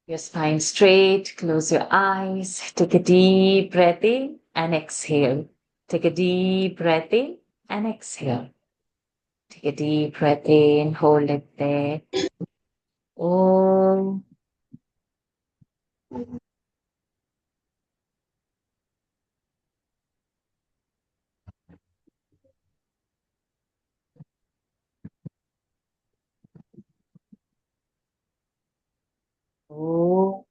Your spine straight, close your eyes, take a deep breath in and exhale. Take a deep breath in and exhale. Take a deep breath in, hold it there. Om. Om.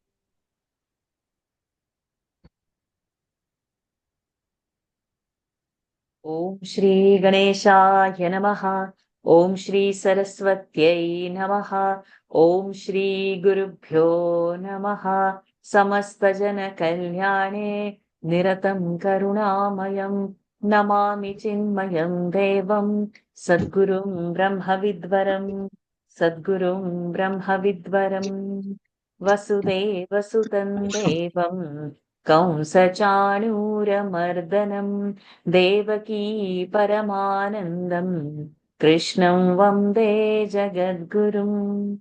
Om Shri Ganeshaya Namaha. Om Shri Saraswatyai Namaha. Om Shri Gurubhyo Namaha. Samasta Jana Kalyane Niratam Karunamayam Namami Chinmayam Devam Sadgurum Brahma Vidvaram Sadgurum Brahma Vidvaram Vasudeva Sutan Devam Kamsachanuramardanam Devaki Paramanandam Krishnam Vande Jagadgurum.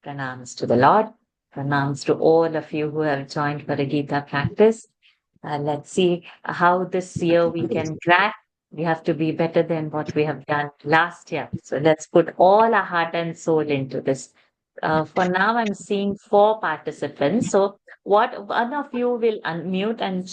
Pranams to the Lord. Pranams to all of you who have joined for a Gita practice. Let's see how this year we can crack. We have to be better than what we have done last year. So let's put all our heart and soul into this. For now, I'm seeing 4 participants. So what one of you will unmute and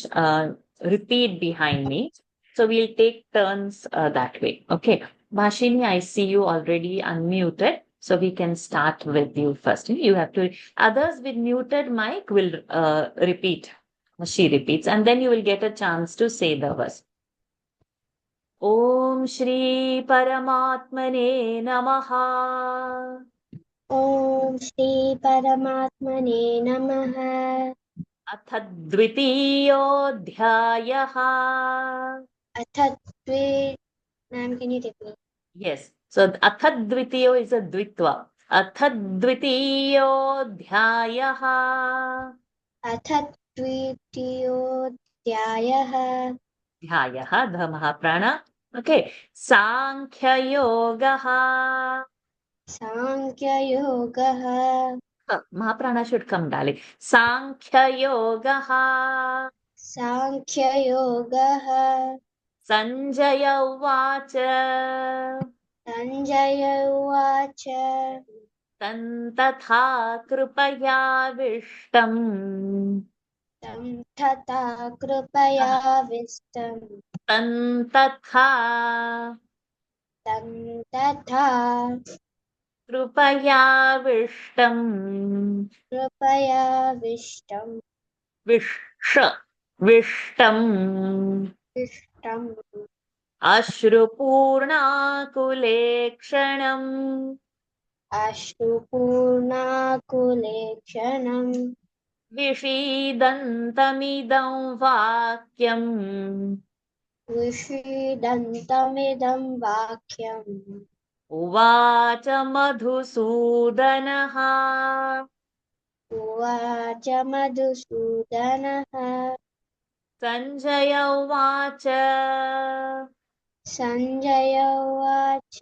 repeat behind me. So we'll take turns that way. Okay. Bhashini, I see you already unmuted. So we can start with you first. You have to, others with muted mic will repeat. She repeats, and then you will get a chance to say the verse. Om Shri Paramatmane Namaha. ॐ श्री परमात्मने नमः। अथ द्वितीयोऽध्यायः. अथ द्वे ma'am can you repeat? Yes. So अथ द्वितीयो is a द्वित्वा. अथ द्वितीयोऽध्यायः. अथ द्वितीयोऽध्यायः। ध्यायः ध महाप्राण. Okay. सांख्ययोगः. सांख्ययोगः। Mahaprana should come, darling. Sankhya सांख्ययोगः। Sanjaya Uvacha Sanjaya उवाच Tantatha Krupayavishtam तं तथा कृपयाविष्टम् Tantatha तं तथा Krupayavishtam कृपयाविष्टम् Vishtam इष्टम् Ashruपूर्णाकुलेक्षणम् अश्रुपूर्णाकुलेक्षणम् विषीदन्तमिदं वाक्यम् विषीदन्तमिदं वाक्यम् उवाच मधुसूदनः. उवाच मधुसूदनः। सञ्जय उवाच सञ्जय उवाच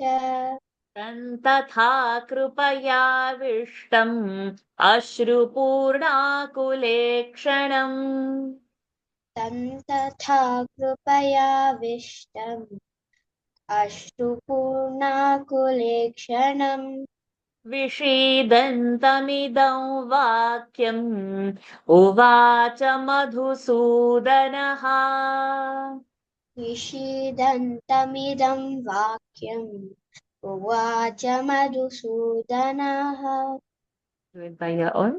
तथा कृपयाविष्टम् अश्रुपूर्णाकुलेक्षणम् तं तथा कृपयाविष्टम् अश्रुपूर्णाकुलेक्षणम् विषीदन्तमिदं वाक्यम् उवाच मधुसूदनः. विषीदन्तमिदं वाक्यम् उवाच मधुसूदनः। Do it by your own.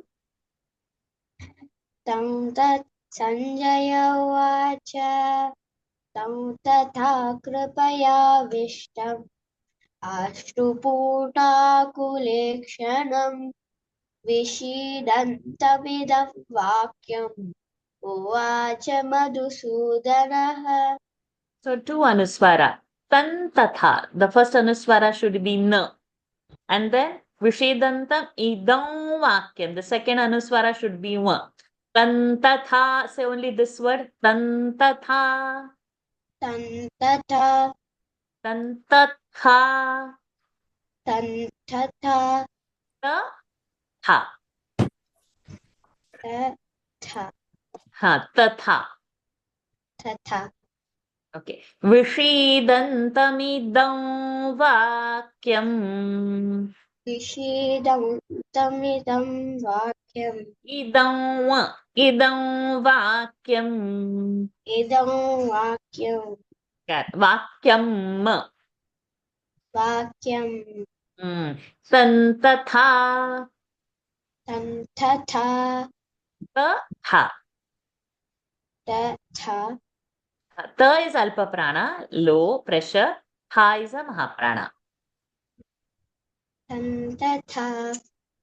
तं तत् सञ्जय उवाच तं तथा कृपयाविष्टम् अश्रुपूर्णाकुलेक्षणम् विषीदन्तमिदं वाक्यम् उवाच मधुसूदनः। So two anuswara. Tan tatha. The first anuswara should be na. And then vishedantam idam vakyam. The second anuswara should be va. Tan tatha. Say only this word. Tan tatha. तं तथा Tan tatha. तं तथा Ta tha. तथा हाँ, तथा. तथा Okay. विषीदन्तमिदं वाक्यम्. विषीदन्तमिदं वाक्यम् इदं इदं वाक्यम्. इदं वाक्यं वाक्यम्. वाक्यं तथा. तथा तथा. तथा Ta is alpa prana, low pressure. Ha is a mahaprana. तथा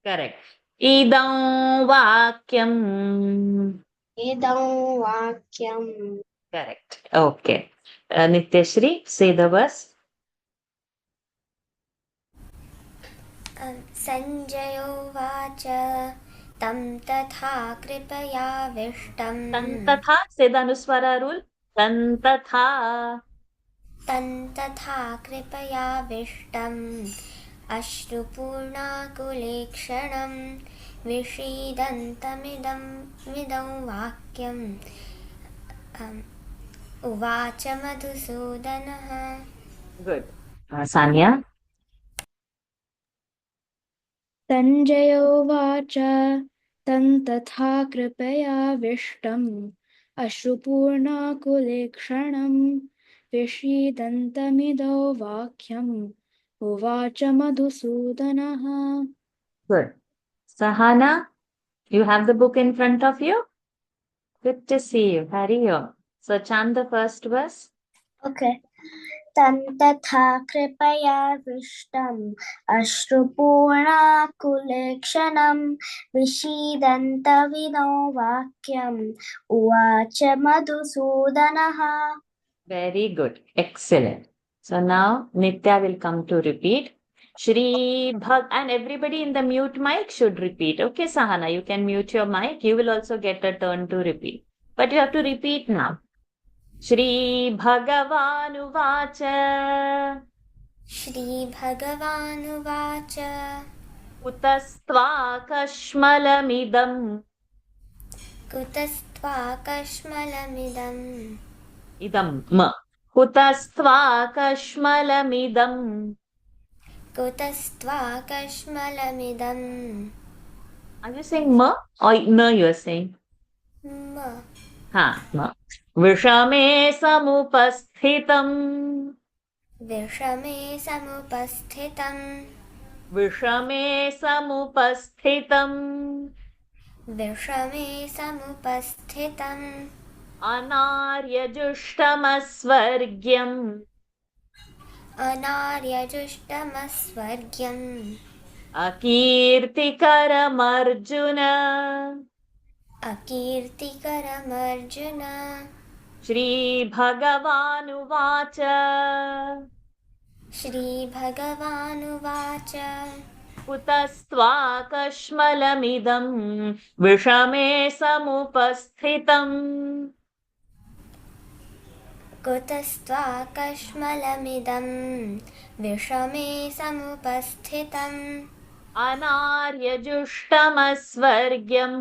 Correct. Idam vakyam. इदं वाक्यं Correct. Okay. Nityashri, say the verse. Sanjaya उवाच तं तथा कृपयाविष्टम् Tantatha, say the Anuswara rule. Tantatha. तं तथा कृपयाविष्टम् अश्रुपूर्णाकुलेक्षणं विषीदन्तमिदं वाक्यम् उवाच मधुसूदनः. Good. Sanya. सञ्जय उवाच तं तथा कृपयाविष्टम् अश्रुपूर्णाकुलेक्षणं विषीदन्तमिदौ वाक्यम् उवाच मधुसूदनः. Good. Sahana, you have the book in front of you? Good to see you. Hurry on. So chant the first verse. Okay. तं तथा कृपयाविष्टम् अश्रुपूर्णाकुलेक्षणं विषीदन्तमिदं वाक्यम् उवाच मधुसूदनः. Very good. Excellent. So now Nitya will come to repeat. Shri Bhag, and everybody in the mute mic should repeat. Okay, Sahana, you can mute your mic. You will also get a turn to repeat. But you have to repeat now. Shri Bhagavanuvacha श्रीभगवानुवाच Utastvakashmalamidam. कुतस्त्वाकश्मलमिदम् Idam ma. Kutastvakashmalamidam. कुतस्त्वाकश्मलमिदम् Are you saying ma or no you are saying? म Ha, ma. Vishame samupasthitam. विषमे समुपस्थितम् Vishame samupasthitam. विषमे समुपस्थितम् Anaryajushtamasvargyam. अनार्यजुष्टमस्वर्ग्यम् Akirtikaram अकीर्तिकरमर्जुन. Shri Bhagavanuvacha श्रीभगवानुवाच Kutastvakashmalamidam Vishame samupasthitam. कुतस्त्वाकश्मलमिदं विषमे समुपस्थितम् Anaryajushtamasvargyam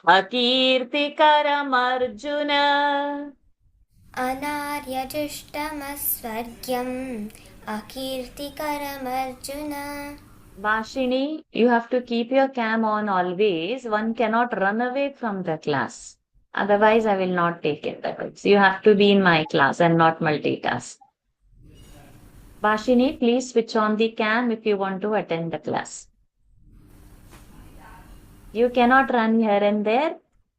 Akirtikaram अनार्यजुष्टमस्वर्ग्यम् अकीर्तिकरमर्जुन. Vashini, you have to keep your cam on always. One cannot run away from the class. Otherwise, I will not take it. So you have to be in my class and not multitask. Vashini, please switch on the cam if you want to attend the class. You cannot run here and there.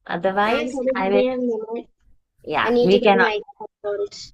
Otherwise, I will. Yeah, I need we to get cannot. my controls.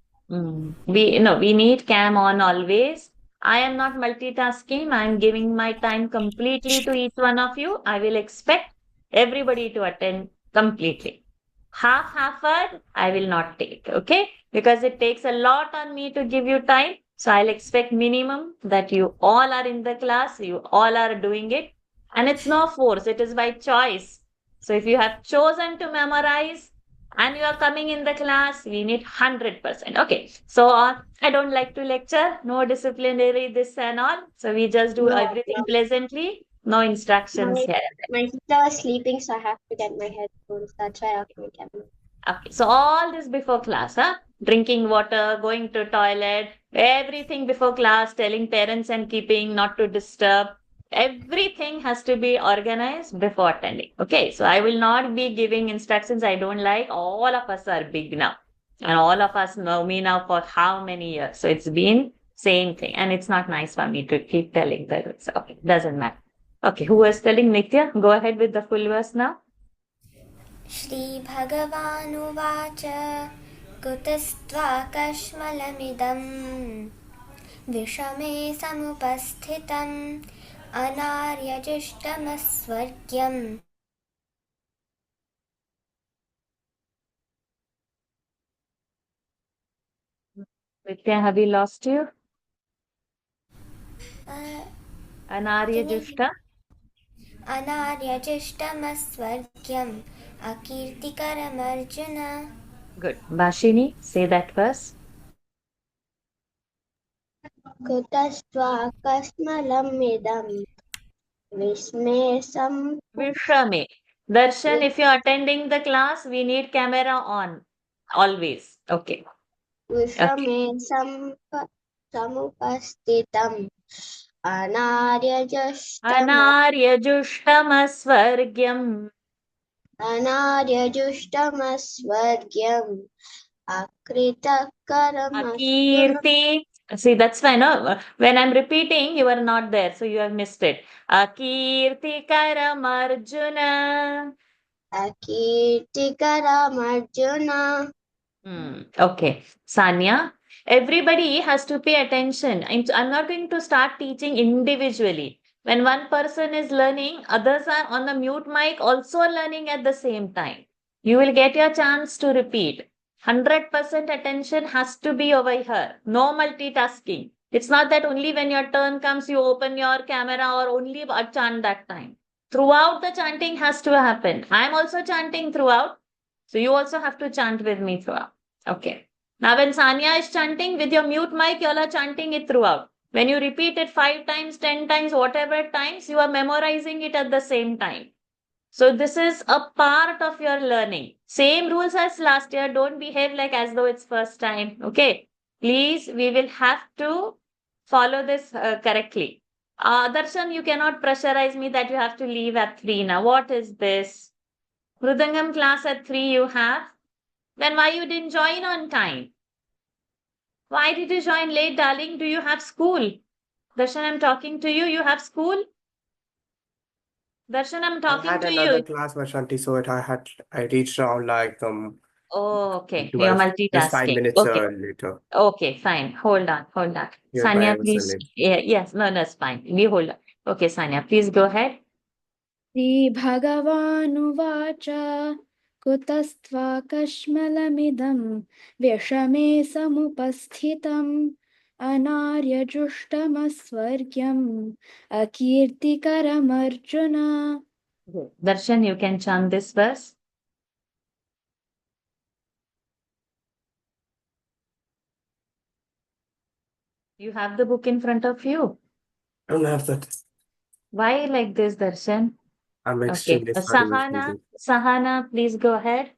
We need cam on always. I am not multitasking. I am giving my time completely to each one of you. I will expect everybody to attend completely. Half-hearted, I will not take, okay? Because it takes a lot on me to give you time. So I'll expect minimum that you all are in the class, you all are doing it. And it's no force, it is by choice. So if you have chosen to memorize, and you are coming in the class, we need 100%. Okay. So I don't like to lecture, no disciplinary this and all. So we just do everything pleasantly. No instructions here. My sister was sleeping, so I have to get my headphones. That's why I have my camera. Okay, so all this before class, huh? Drinking water, going to toilet, everything before class, telling parents and keeping not to disturb. Everything has to be organized before attending. Okay, so I will not be giving instructions I don't like. All of us are big now. And all of us know me now for how many years. So it's been same thing. And it's not nice for me to keep telling the rules. Okay, doesn't matter. Okay, who was telling Nitya? Go ahead with the full verse now. श्रीभगवानुवाच कुतस्त्वाकश्मलमिदं विषमे समुपस्थितम् अनार्यजुष्टमस्वर्ग्यम् Nitya, have we lost you? Can Anarya you Jushta? अनार्यजुष्टमस्वर्ग्यम् अकीर्तिकरमर्जुन Good. Bashini, say that verse. कुतस्त्वाकस्मलमिदं विस्मयसं Vishame. Darshan, if you're attending the class, we need camera on. Always. Okay. विषमे समुपस्थितम् Anarya Jushtamasvargyam. अनार्यजुष्टमस्वर्ग्यम् अकृतकरमर्जुन. Akirti. See, that's fine. No? When I'm repeating, you are not there. So you have missed it. Akirti Karamarjuna. अकीर्तिकरमर्जुन. Okay. Sanya, everybody has to pay attention. I'm not going to start teaching individually. When one person is learning, others are on the mute mic also learning at the same time. You will get your chance to repeat. 100% attention has to be over here. No multitasking. It's not that only when your turn comes, you open your camera or only chant that time. Throughout the chanting has to happen. I'm also chanting throughout. So you also have to chant with me throughout. Okay. Now when Sanya is chanting with your mute mic, you all are chanting it throughout. When you repeat it 5 times, 10 times, whatever times, you are memorizing it at the same time. So this is a part of your learning. Same rules as last year. Don't behave like as though it's first time. Okay. Please, we will have to follow this correctly. Darshan, you cannot pressurize me that you have to leave at 3 now. What is this? Mridangam class at 3 you have? Then why you didn't join on time? Why did you join late, darling? Do you have school? Darshan, I'm talking to you. You have school? Darshan, I'm I talking had to another you. class, Vashanti, so I reached around like Oh, okay. You're 12, just 5 multitasking. minutes Okay. later. Okay, fine. Hold on. Yeah, Sanya, by please. Vasant. Yes, no, it's fine. We hold on. Okay, Sanya, please go ahead. श्रीभगवानुवाच कुतस्त्वाकश्मलमिदं विषमे समुपस्थितम् अनार्यजुष्टमस्वर्ग्यम् अकीर्तिकरमर्जुन. Good. Darshan, you can chant this verse. You have the book in front of you. I don't have that. Why like this, Darshan? I'm Okay. extremely sorry. Vashanti. Sahana, please go ahead.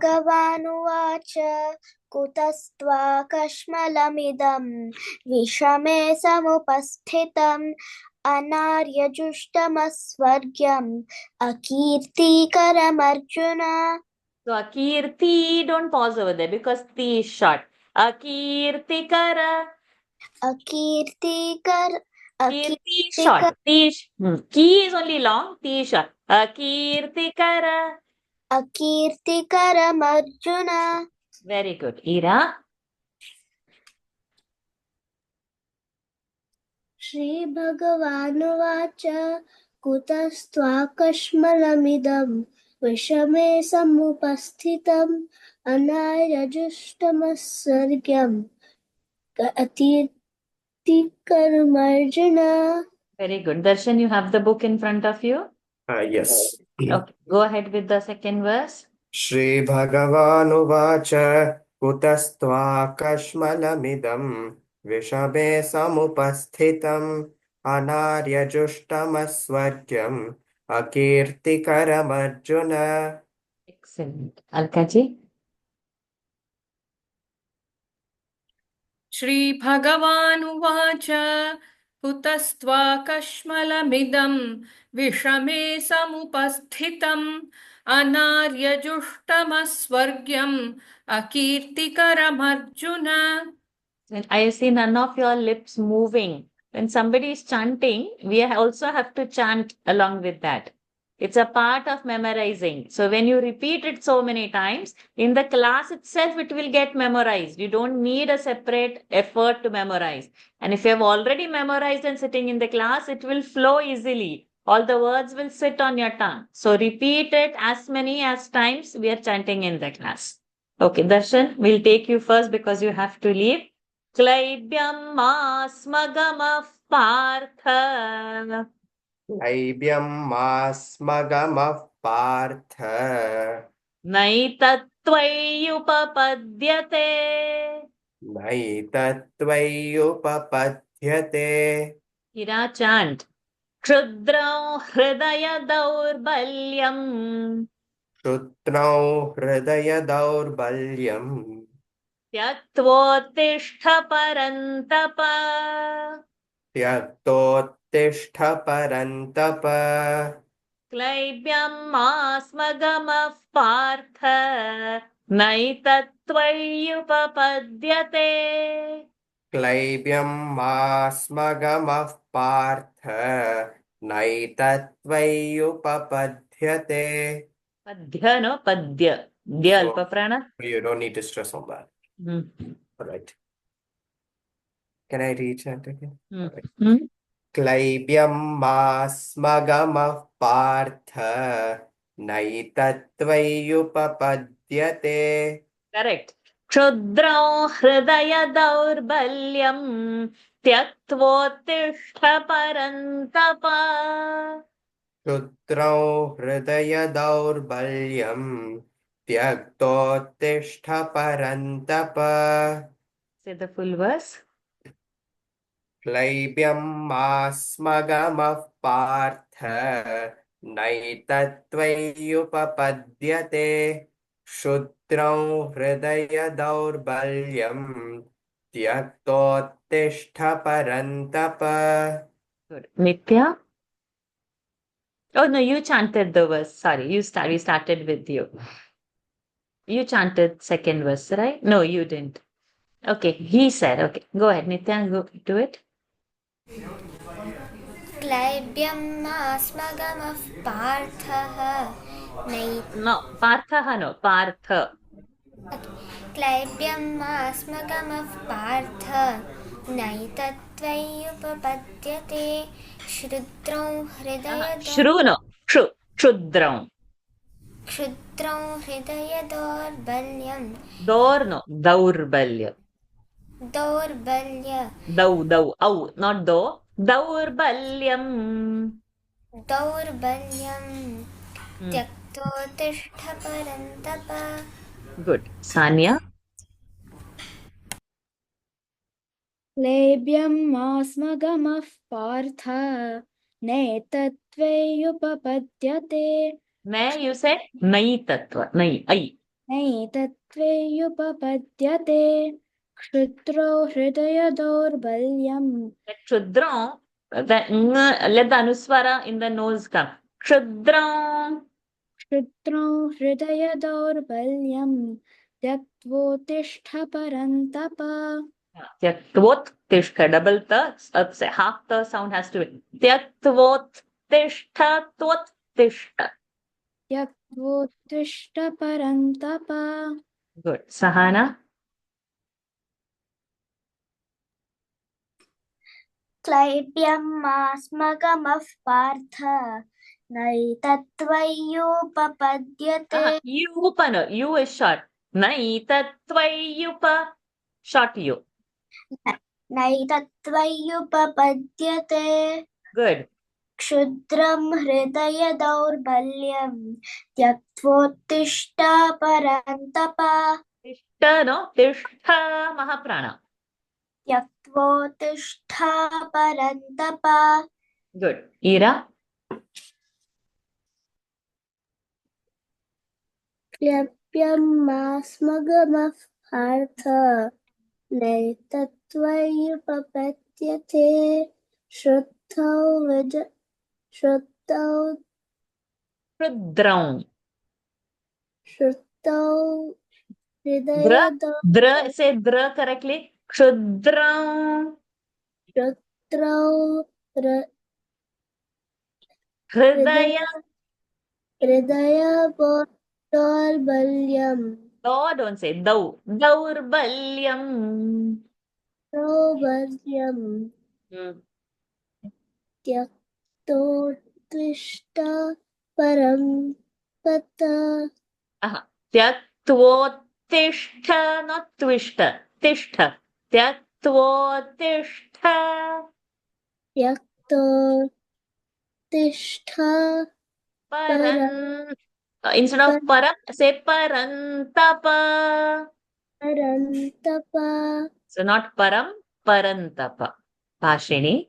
श्रीभगवानुवाच कुतस्त्वाकश्मलमिदं विषमे समुपस्थितम् अनार्यजुष्टमस्वर्ग्यम् अकीर्तिकरमर्जुन. So Akirti, don't pause over there because Ti is short. Akirtikara. अकीर्तिकर Kirti is short. Ki is only long. Ti is short. Akirtikara. अकीर्तिकरमर्जुन. Very good. Ira. श्रीभगवानुवाच कुतस्त्वाकश्मलमिदं विषमे समुपस्थितम् अनार्यजुष्टमस्वर्ग्यम् अकीर्तिकरमर्जुन. Very good. Darshan, you have the book in front of you. Yes. Okay. Go ahead with the second verse. श्रीभगवानुवाच कुतस्त्वाकश्मलमिदं विषमे समुपस्थितम् अनार्यजुष्टमस्वर्ग्यम् अकीर्तिकरमर्जुन. Excellent. Alkaji? श्रीभगवानुवाच कुतस्त्वाकश्मलमिदं विषमे समुपस्थितम् अनार्यजुष्टमस्वर्ग्यम् अकीर्तिकरमर्जुन. When I see none of your lips moving. When somebody is chanting, we also have to chant along with that. It's a part of memorizing. So when you repeat it so many times, in the class itself, it will get memorized. You don't need a separate effort to memorize. And if you have already memorized and sitting in the class, it will flow easily. All the words will sit on your tongue. So repeat it as many as times we are chanting in the class. Okay, Darshan, we'll take you first because you have to leave. क्लैब्यम् आस्मगमः Partha क्लैब्यं मास्मगमः Partha नैतत्त्वय्युपपद्यते नैतत्त्वय्युपपद्यते. Hira chant. क्षुद्रं हृदय दौर्बल्यम् क्षुद्रौ हृदयदौर्बल्यम् त्यक्त्वोत्तिष्ठ परन्तप त्यक्तोत्तिष्ठ परन्तप. क्लैब्यम् आस्मगमः पार्थ नैतत्त्वय्युपपद्यते क्लैब्यं मास्मगमः पार्थ नैतत्त्वय्युपपद्यते. पद्य न पद्य द्य So अल्पप्राण you don't need to stress on that. All right. Can I rechant again? All right. क्लैब्यं मास्मगमः Partha नैतत्त्वय्युपपद्यते. करेक्ट क्षुद्रं हृदय दौर्बल्यम् त्यक्त्वोत्तिष्ठ परन्तप क्षुद्रौ हृदयदौर्बल्यम् त्यक्तोत्तिष्ठ परन्तप. Say the full verse. क्लैब्यं मास्मगमः Partha नैतत्त्वय्युपपद्यते. क्षुद्रौ हृदयदौर्बल्यम् त्यक्तोत्तिष्ठ परन्तप. Good. Nitya? Oh no, you chanted the verse. Sorry, we started with you. You chanted second verse, right? No, you didn't. Okay, he said. Okay, go ahead, Nitya, go do it. क्लैब्यम् आस्मगमः Partha No, Partha, no, Partha. क्लैब्यम् आस्मगमः Partha नैतत्त्वय्युपपद्यते श्रुत्रौ Shru, no, Kshudram. क्षुद्रौ हृदयदौर्बल्यम् Dor, no, Daurbalya. दौर्बल्य Au, not do. Daurbalyam. दौर्बल्यम् त्यक्तोत्तिष्ठ परन्तप. Good. Sanya. क्लेब्यम् आस्मगमः Partha नैतत्त्वय्युपपद्यते Nay, you said Nai Tattva. Nai, I. नैतत्त्वय्युपपद्यते क्षुद्रो हृदयदौर्बल्यम् That Kshudram, let the Anuswara in the nose come. Kshudram. क्षुद्रो हृदयदौर्बल्यम् त्यक्त्वोत्तिष्ठ परन्तप. Tyaktvot tishta, double the, half the sound has to be. Tyaktvot tishta, tvot tishta. त्यक्त्वोत्तिष्ठ परन्तप. Good. Sahana. क्लैब्यम् आस्मगमः Partha नैतत्त्वय्युपपद्यते Yupa, you is short. Nai tatvayupa, short you. नैतत्त्वय्युपपद्यते Good. क्षुद्रं हृदयदौर्बल्यं त्यक्त्वोत्तिष्ठ परन्तप. no, tishtha Mahaprana. त्यक्त्वोत्तिष्ठ परन्तप Good. Ira? क्लैप्यं मास्मगमः Partha नैतत्त्वय्युपपद्यते श्रुतौ Krudraum. श्रुतौ Dra? हृदयदौ Dra, say dra correctly. Krudraum. श्रुतौ Hridaya. हृदयदौर्बल्यम् No, don't say dau. Daurbalyam. दौर्बल्यम् Hmm. त्यक्तोत्तिष्ठ परं तत Aha. Tyaktvottishta, not twishta. Tishta. Tyaktvottishta. त्यक्तोत्तिष्ठ Paran. Instead of param, say parantapa. परन्तप So not param, parantapa. Bhashini.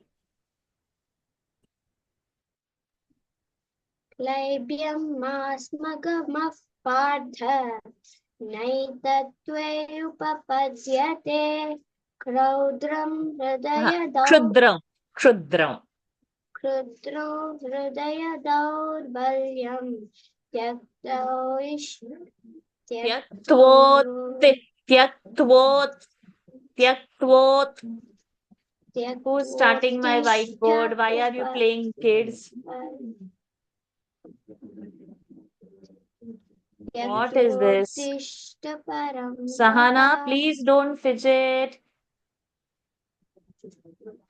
क्लैब्यं मास्मगमः Partha नैतत्त्वयुपपद्यते क्रौद्रं हृदयदौ Kshudram. Kshudram. क्षुद्रो हृदयदौर्बल्यं Tyaktvot. Tyaktvot. Tyaktvot. Who's starting my whiteboard? Why are you playing, kids? What is this? Sahana, please don't fidget.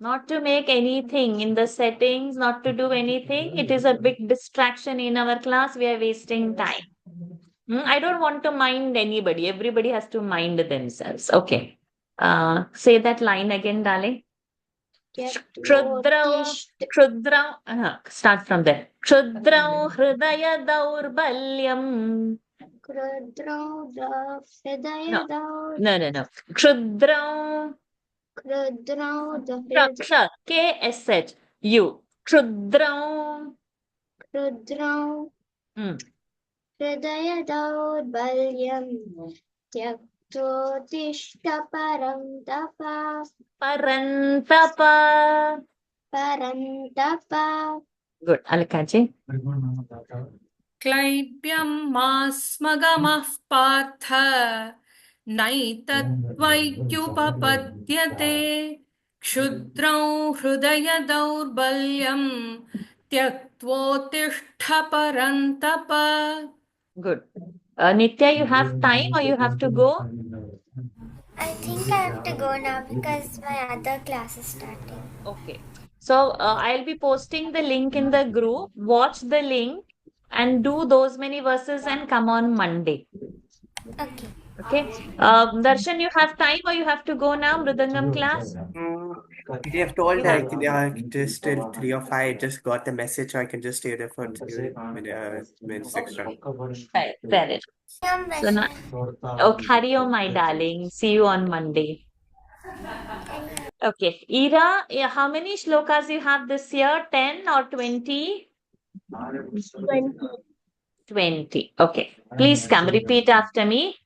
Not to make anything in the settings, not to do anything. It is a big distraction in our class. We are wasting time. I don't want to mind anybody. Everybody has to mind themselves. Okay. Say that line again, darling. Kshudrau, start from there. Kshudrau hridaya daurbalyam. No. Kshudrau, ksha, K-S-H, U. Kshudrau. हृदयदौर्बल्यं त्यक्तोत्तिष्ठ परन्तप Good. Alakaji. क्लैब्यं मास्मगमः Partha नैतत्त्वय्युपपद्यते क्षुद्रं हृदयदौर्बल्यं त्यक्त्वोत्तिष्ठ परन्तप Good. Nitya, you have time or you have to go? I think I have to go now because my other class is starting. Okay. So I'll be posting the link in the group. Watch the link and do those many verses and come on Monday. Okay. Okay. Darshan, you have time or you have to go now, Mridangam class? They have told that I can just till 3 or 5. I just got the message, so I can just stay there for 2 minutes extra. Fair enough. So now, okay, Hari Om, my darling. See you on Monday. Okay. Ira, how many shlokas you have this year? 10 or 20? 20. Okay. Please come. Repeat after me.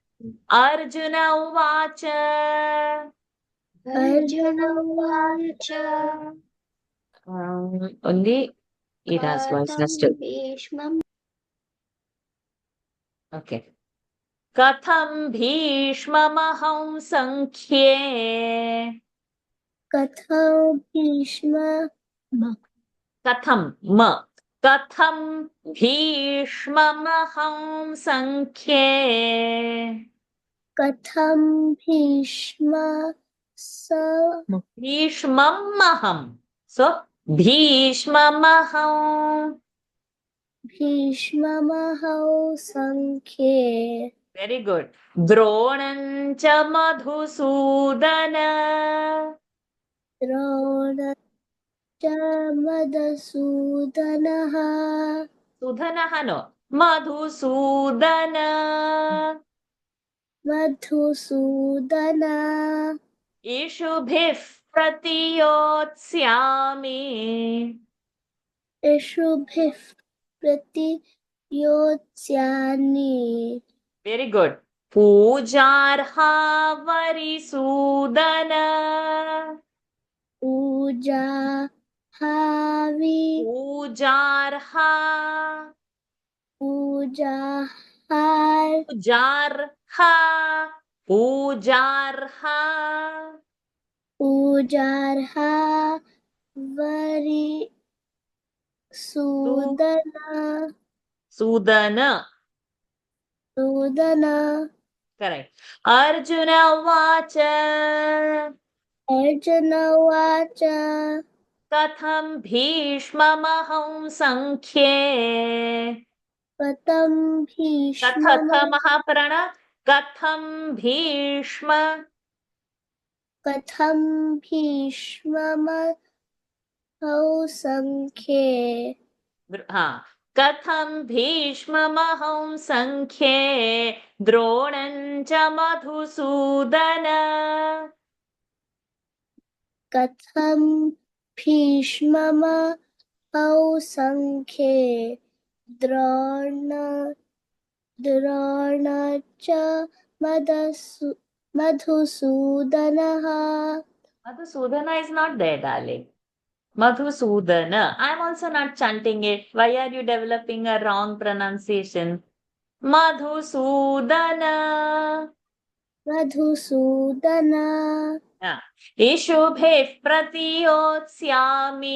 Arjuna Uvacha. Only Ira's voice has to. Okay. Katham Bhishmamaham Sankhye. कथं Bhishma Katham Bhishmamaham Sankhye. कथं Bhishma Bhishmamaham. So, Bhishmamaham. भीष्ममहौ संख्ये Very good. Dronancha Madhusudana. द्रोणश्च मधुसूदनः Sudhanaha no. Madhusudana. Madhusudan इषुभिः प्रतियोत्स्यामि इषुभिः प्रतियोत्स्यामि very गुड पूजार्हा वरिसूदन पूजा हावि पूजार्हा पूजा हार पूजार्हा पूजार्हा पूजार्हा वरि सू- सूदन सूदन सूदन करेक्ट अर्जुन उवाच अर्जुन उवाच कथं भीष्ममहं संख्ये कथं भीष्मम महाप्राण कथं भीष्म कथं भीष्ममहौ संख्ये हाँ कथं भीष्ममहं संख्ये द्रोणं च मधुसूदन कथं भीष्ममहौ संख्ये द्रोण च मधुसूदनः Madhusudana is not there, darling. Madhusudana. I'm also not chanting it. Why are you developing a wrong pronunciation? Madhusudana. Madhusudan इषुभिः प्रतियोत्स्यामि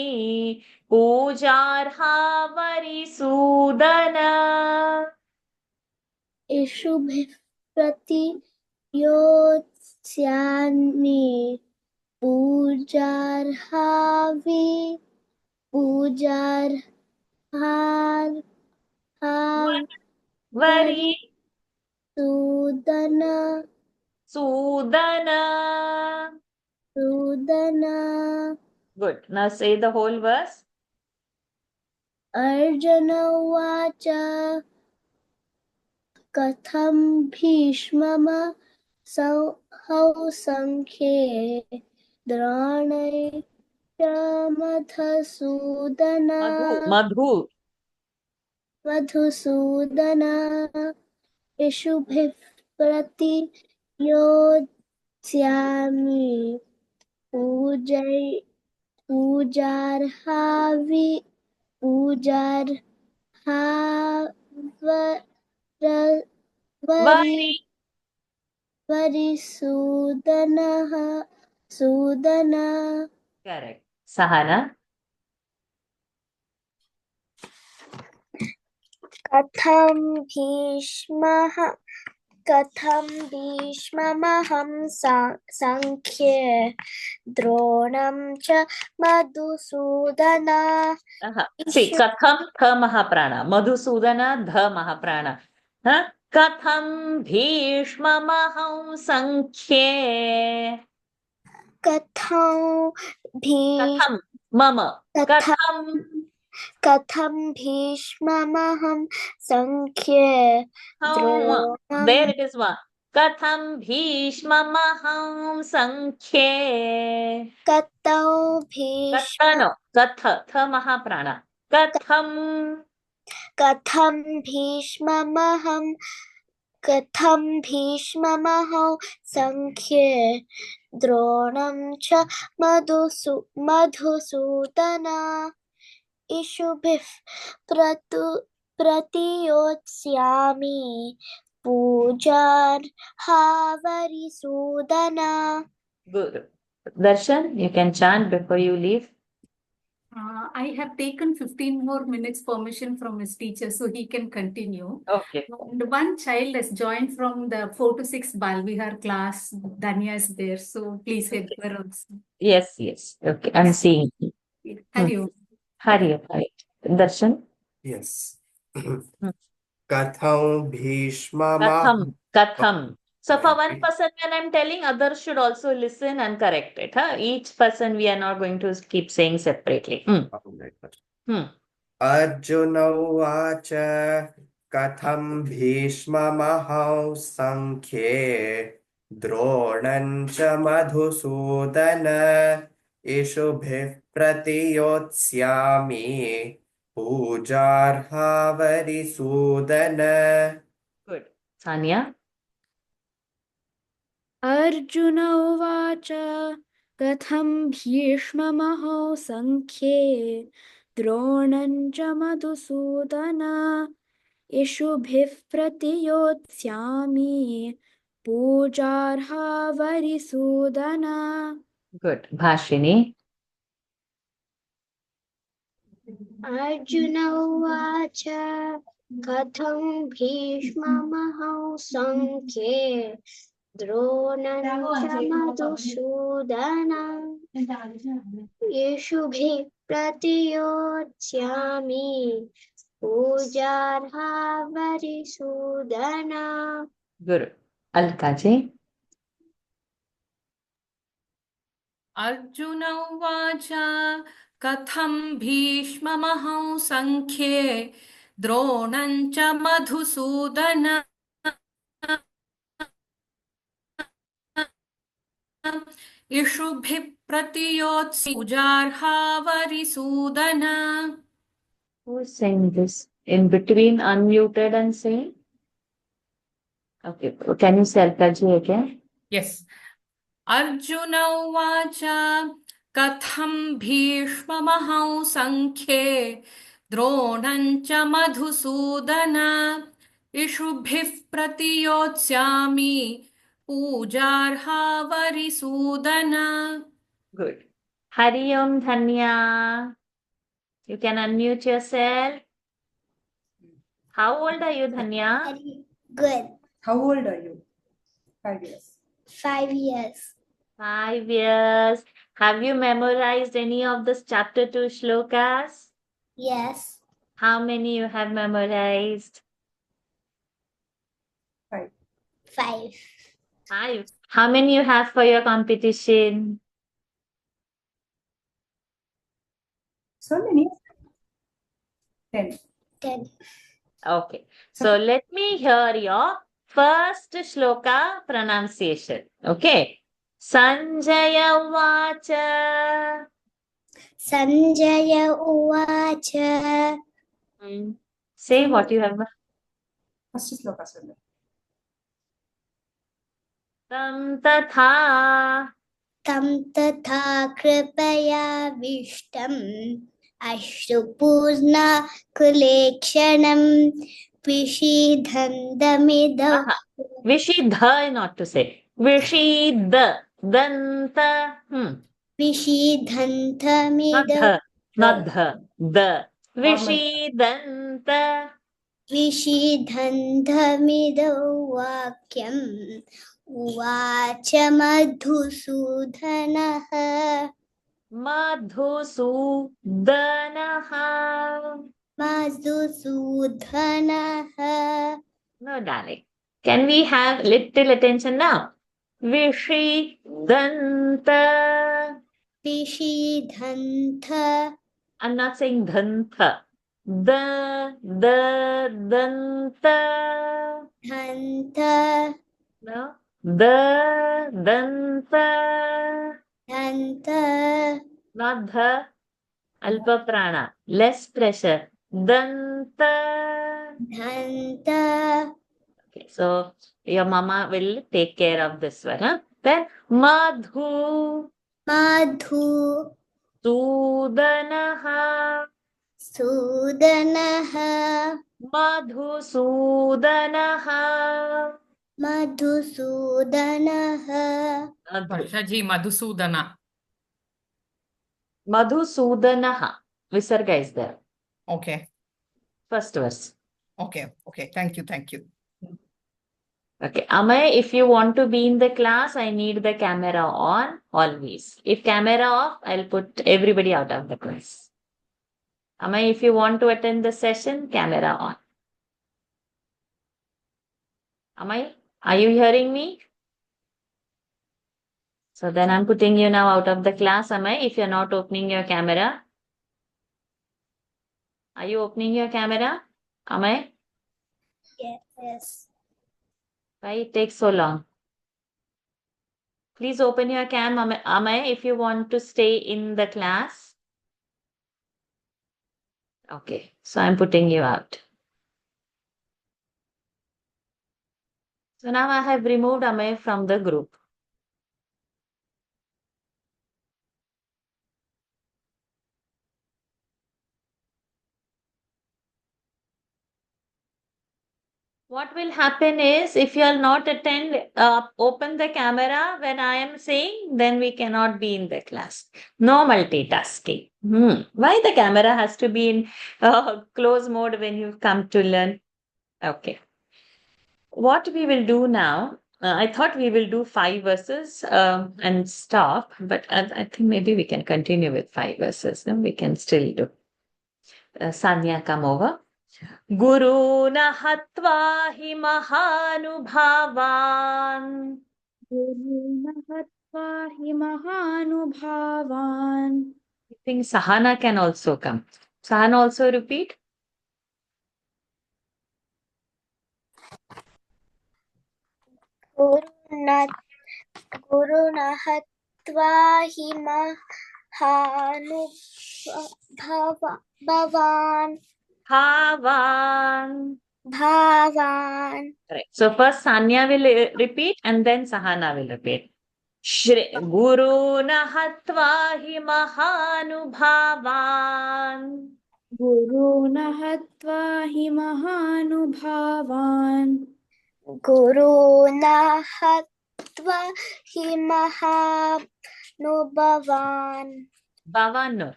पूजार्हा वरिसूदन इषुभिः प्रतियोत्स्यामि पूजार्हावि वरि Sudan Sudan Sudan Good. Now say the whole verse. Arjuna उवाच कथं भीष्ममहौ संख्ये द्रोणै च Madhu. मधुसूदन इषुभिः प्रतियोत्स्यामि पूजार्हावि Vari. वरिसूदनः सूदन Correct. Sahana. कथं भीष्ममहं संख्ये द्रोणं च Madhusudan See, katham tha mahaprana. Madhusudana dha mahaprana. Huh? Katham bhishmamaham sankhye. कथं Katham mama. Katham. कथं भीष्ममहं संख्ये द्रोणं There it is one. Katham bhishmamaham sankhye. कथं Katha Katha tha mahaprana. Katham. कथं भीष्ममहं संख्ये द्रोणं च मधुसूदन इषुभिः प्रतियोत्स्यामि पूजार्हावरिसूदन Good. Darshan, you can chant before you leave. I have taken 15 more minutes permission from his teacher, so he can continue. Okay. And one child has joined from the 4 to 6 Balvihar class. Danya is there, so please help her also. Yes. Okay, I'm seeing. Hari Om. Hari. Darshan. Yes. Hmm. Katham Bhishmama. Katham. So for one person, when I'm telling, others should also listen and correct it. Huh? Each person we are not going to keep saying separately. Arjuna Uvacha कथं भीष्ममहौ सङ्ख्ये द्रोणं च मधुसूदन इषुभिः प्रतियोत्स्यामि पूजार्हावरिसूदन. Good. Sanya? Arjuna उवाच कथं भीष्ममहो सङ्ख्ये द्रोणं च मधुसूदन इषुभिः प्रतियोत्स्यामि पूजार्हा वरिसूदन. Good. Bhashini? Arjuna उवाच कथं भीष्ममहौ सङ्ख्ये द्रोणं च मधुसूदन येषुभिः प्रतियोत्स्यामि पूजार्हा वरिसूदन. Good. Alkaji? अर्जुन उवाच कथं भीष्ममहौ सङ्ख्ये द्रोणं च मधुसूदन इषुभिः प्रतियोत्स्यामि पूजार्हा वरिसूदन. Who is saying this? In between, unmuted and saying? Okay. Can you say Alkaji again? Yes. Arjuna उवाच कथं भीष्ममहौ सङ्ख्ये द्रोणं च मधुसूदन इषुभिः प्रतियोत्स्यामि पूजार्हा वरिसूदन. Good. Hari Om Dhanya. You can unmute yourself. How old are you, Dhanya? Good. How old are you? 5 years. 5 years. 5 years. Have you memorized any of this chapter 2 shlokas? Yes. How many you have memorized? 5. 5. 5. How many you have for your competition? So many. 10. 10. Okay. So let me hear your first shloka pronunciation. Okay. Sanjaya Vacha. Sanjaya Uvacha. Say what you have. First sloka, Sundar. Tam tatha. Tam tatha kripaya vishtam ashupurna kulekshanam vishidhandamidam. Vishidha not to say. Vishidha. Danta. Vishidhantamidam. Not dha. The. Vishidanta. Vishidhantamidam vakyam uvacha madhusudhanaha. Madhusudanaha. Madhusudhanaha. No, darling. Can we have little attention now? Vishidanta. Vishidhanta. I'm not saying dhanta. Danta. Dhanta. No. Danta. Dhanta. Not dha. Alpa prana. Less pressure. Danta. Dhanta. Okay, so your mama will take care of this one. Huh? Then Madhu. Madhu. Sudanaha. Sudanaha. Madhusudanaha. Madhusudanaha. Varshaji Madhusudana. Madhusudanaha. Visarga is there. Okay. First verse. Okay. Thank you. Okay. Amay, if you want to be in the class, I need the camera on always. If camera off, I'll put everybody out of the class. Amay, if you want to attend the session, camera on. Amay, are you hearing me? So then I'm putting you now out of the class. Amay, if you're not opening your camera. Are you opening your camera? Amay? Yes. Why it takes so long? Please open your cam, Amay, if you want to stay in the class. Okay, so I'm putting you out. So now I have removed Amay from the group. What will happen is if you are not open the camera when I am saying, then we cannot be in the class. No multitasking. Why the camera has to be in close mode when you come to learn? Okay. What we will do now, I thought we will do 5 verses and stop, but I think maybe we can continue with 5 verses. No? We can still do. Sanya, come over. गुरून् हत्वा हि महानुभावान् I think Sahana can also come. Sahana also repeat. गुरुना हत्वा हि महानुभावान् भावान्. Right. So first Sanya will repeat and then Sahana will repeat. Gurun hatva hi mahanubavan. गुरून् हत्वा हि महानुभावान् गुरुना हत्वा हि महानुभावान् भावान्.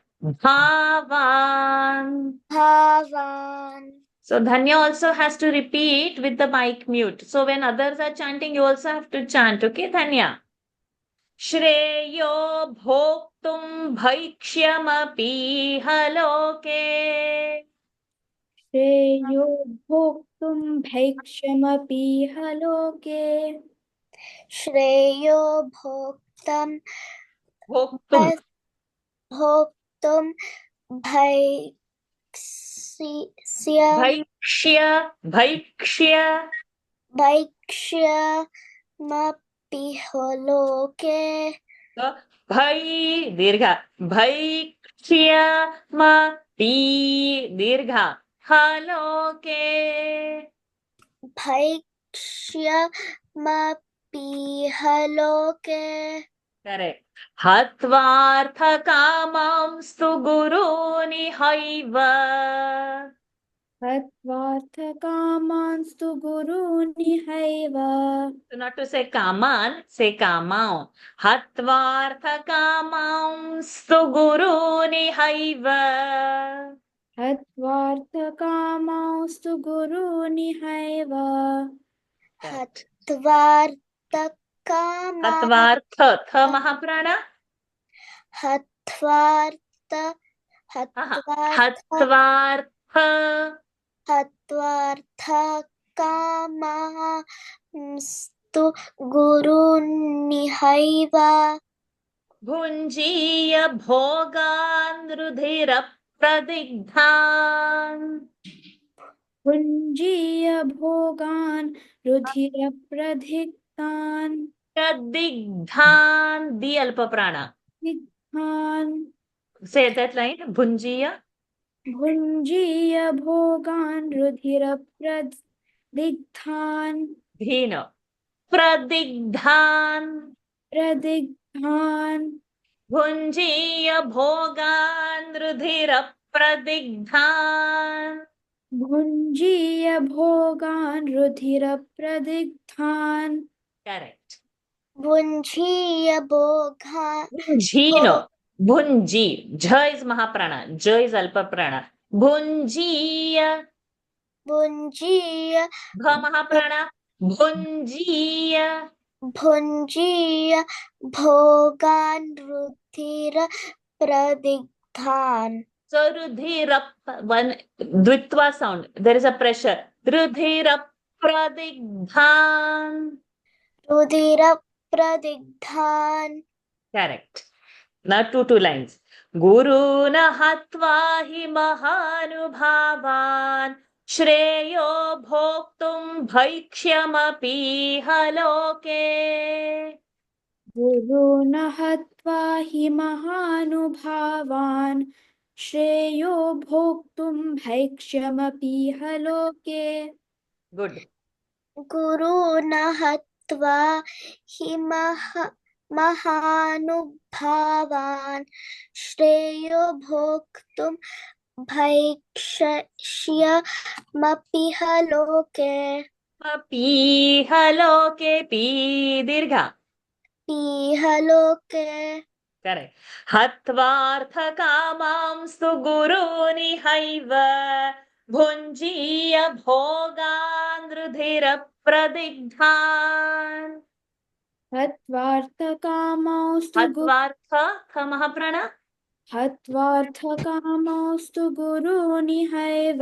So Dhanya also has to repeat with the mic mute. So when others are chanting, you also have to chant. Okay, Dhanya? Shreyo bhoktum bhaikshyamapi haloke. श्रेयो भोक्तुं भैक्षमपीह लोके श्रेयो भोक्तुं भैक्ष्यमपीह लोके. Bhai dirgha bhaikshyamapi dirgha haloke. भैक्ष्यमपीह लोके. Correct. Hatvarthakamamstu guruni haiva. हत्वार्थकामांस्तु गुरूनिहैव So not to say kaman, say kamao. Hatvarthakamamstu guruni haiva. हत्वार्थकामांस्तु गुरूनिहैव Hatvartha, tha mahaprana. हत्वार्थकामांस्तु गुरूनिहैव Bhunjiya bhogan ruधिरप्रदिग्धान्. भुञ्जीय भोगान् रुधिरप्रधिक्तान् Pradigdhan, di alpa prana. दिग्धान् Say that line. Bhunjiya. भुञ्जीय भोगान् रुधिरप्रदिग्धान् Dhina. Pradigdhan. प्रदिग्धान् Bhunjiya bhogan ruधिरप्रदिग्धान्. भुञ्जीय भोगान् रुधिरप्रदिग्धान् Correct. भुञ्जीय भोगान् Bhunjino. Bhunji. Jha is mahaprana. Jha is alpa prana. Bhunjiya. भुञ्जीय Bha mahaprana. Bhunjiya. भुञ्जीय भोगान् रुधिरप्रदिग्धान्. So rudhirap, one dvitva sound. There is a pressure. Rudhirapradigdhan. रुधिरप्रदिग्धान्. Correct. Now two lines. Guruna hatva hi mahanubhavan श्रेयो भोक्तुं भैक्ष्यमपीह लोके गुरून् हत्वा हि महानुभावान् श्रेयो भोक्तुं भैक्ष्यमपीह लोके गुड गुरून् हत्वा हि महानुभावान् श्रेयो भोक्तुं भैक्ष्यमपीह लोके अपीह लोके पी दीर्घ पीह लोके करेक्ट हत्वार्थकामांस्तु गुरूनिहैव भुञ्जीय भोगान् रुधिरप्रदिग्धान् हत्वार्थकामांस्तु हत्वार्थ खमः प्रण हत्वार्थकामांस्तु गुरूनिहैव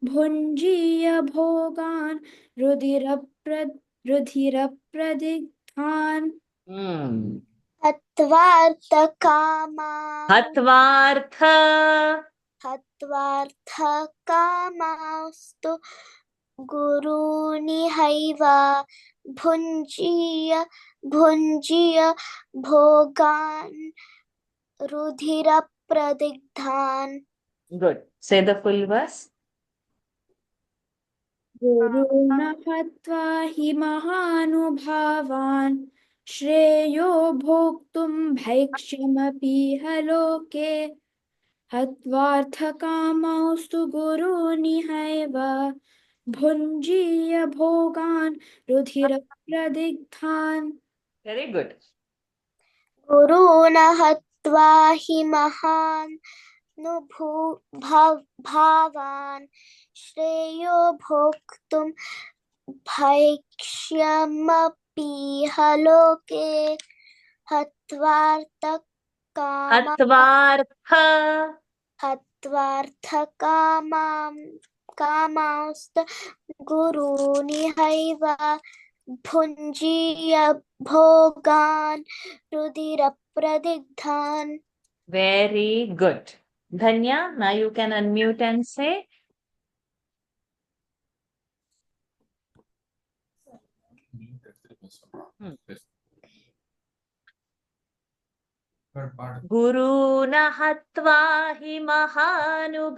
भुञ्जीय भोगान् रुधिरप्रदिग्धान् हत्वार्थ हत्वार्थकामांस्तु गुरूनिहैव भुञ्जीय भोगान् रुधिरप्रदिग्धान् गुड से द फुल वर्स गुरून् हत्वा हि महानुभावान् श्रेयो भोक्तुं भैक्ष्यमपीह लोके हत्वार्थकामांस्तु गुरूनिहैव भुञ्जीय भोगान् रुधिरप्रदिग्धान् वेरी गुड गुरून् हत्वा हि महानुभावान् श्रेयो भोक्तुं भैक्ष्यमपीह लोके हत्वार्थकामांस्तु गुरूनिहैव भुञ्जीय भोगान् रुधिरप्रदिग्धान् very good Dhanya now you can unmute and say गुरून् हत्वा हि महानुभावान्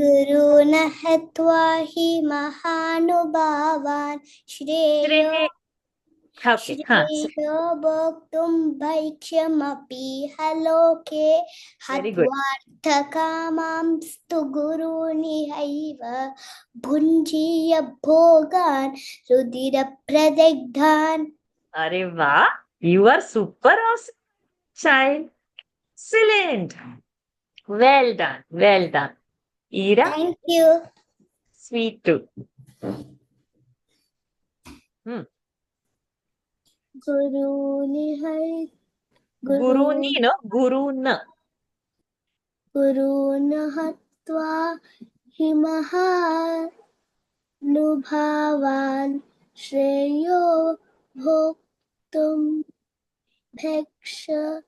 गुरून् हत्वा हि महानुभावान् श्रेयो भोक्तुं भैक्ष्यमपीह लोके Very good. हत्वार्थकामांस्तु गुरूनिहैव भुञ्जीय भोगान् रुधिरप्रदिग्धान् अरे वाह you are super awesome child excellent well done Ira Thank you. sweet too Guruni no गुरून् हत्वा हि महानुभावान् श्रेयो भोक्तुं भैक्ष्यमपीह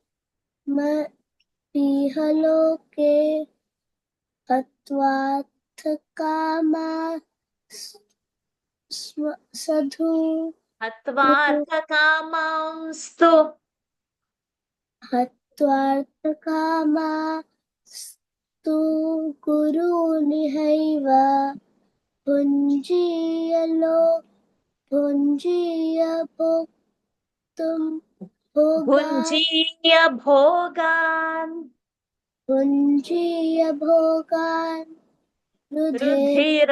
लोके हत्वार्थकामांस्तु हत्वार्थकामांस्तु गुरूनिहैव भुञ्जीय भोक्तुं भुञ्जीय भोगान् रुधिरप्रदिग्धान्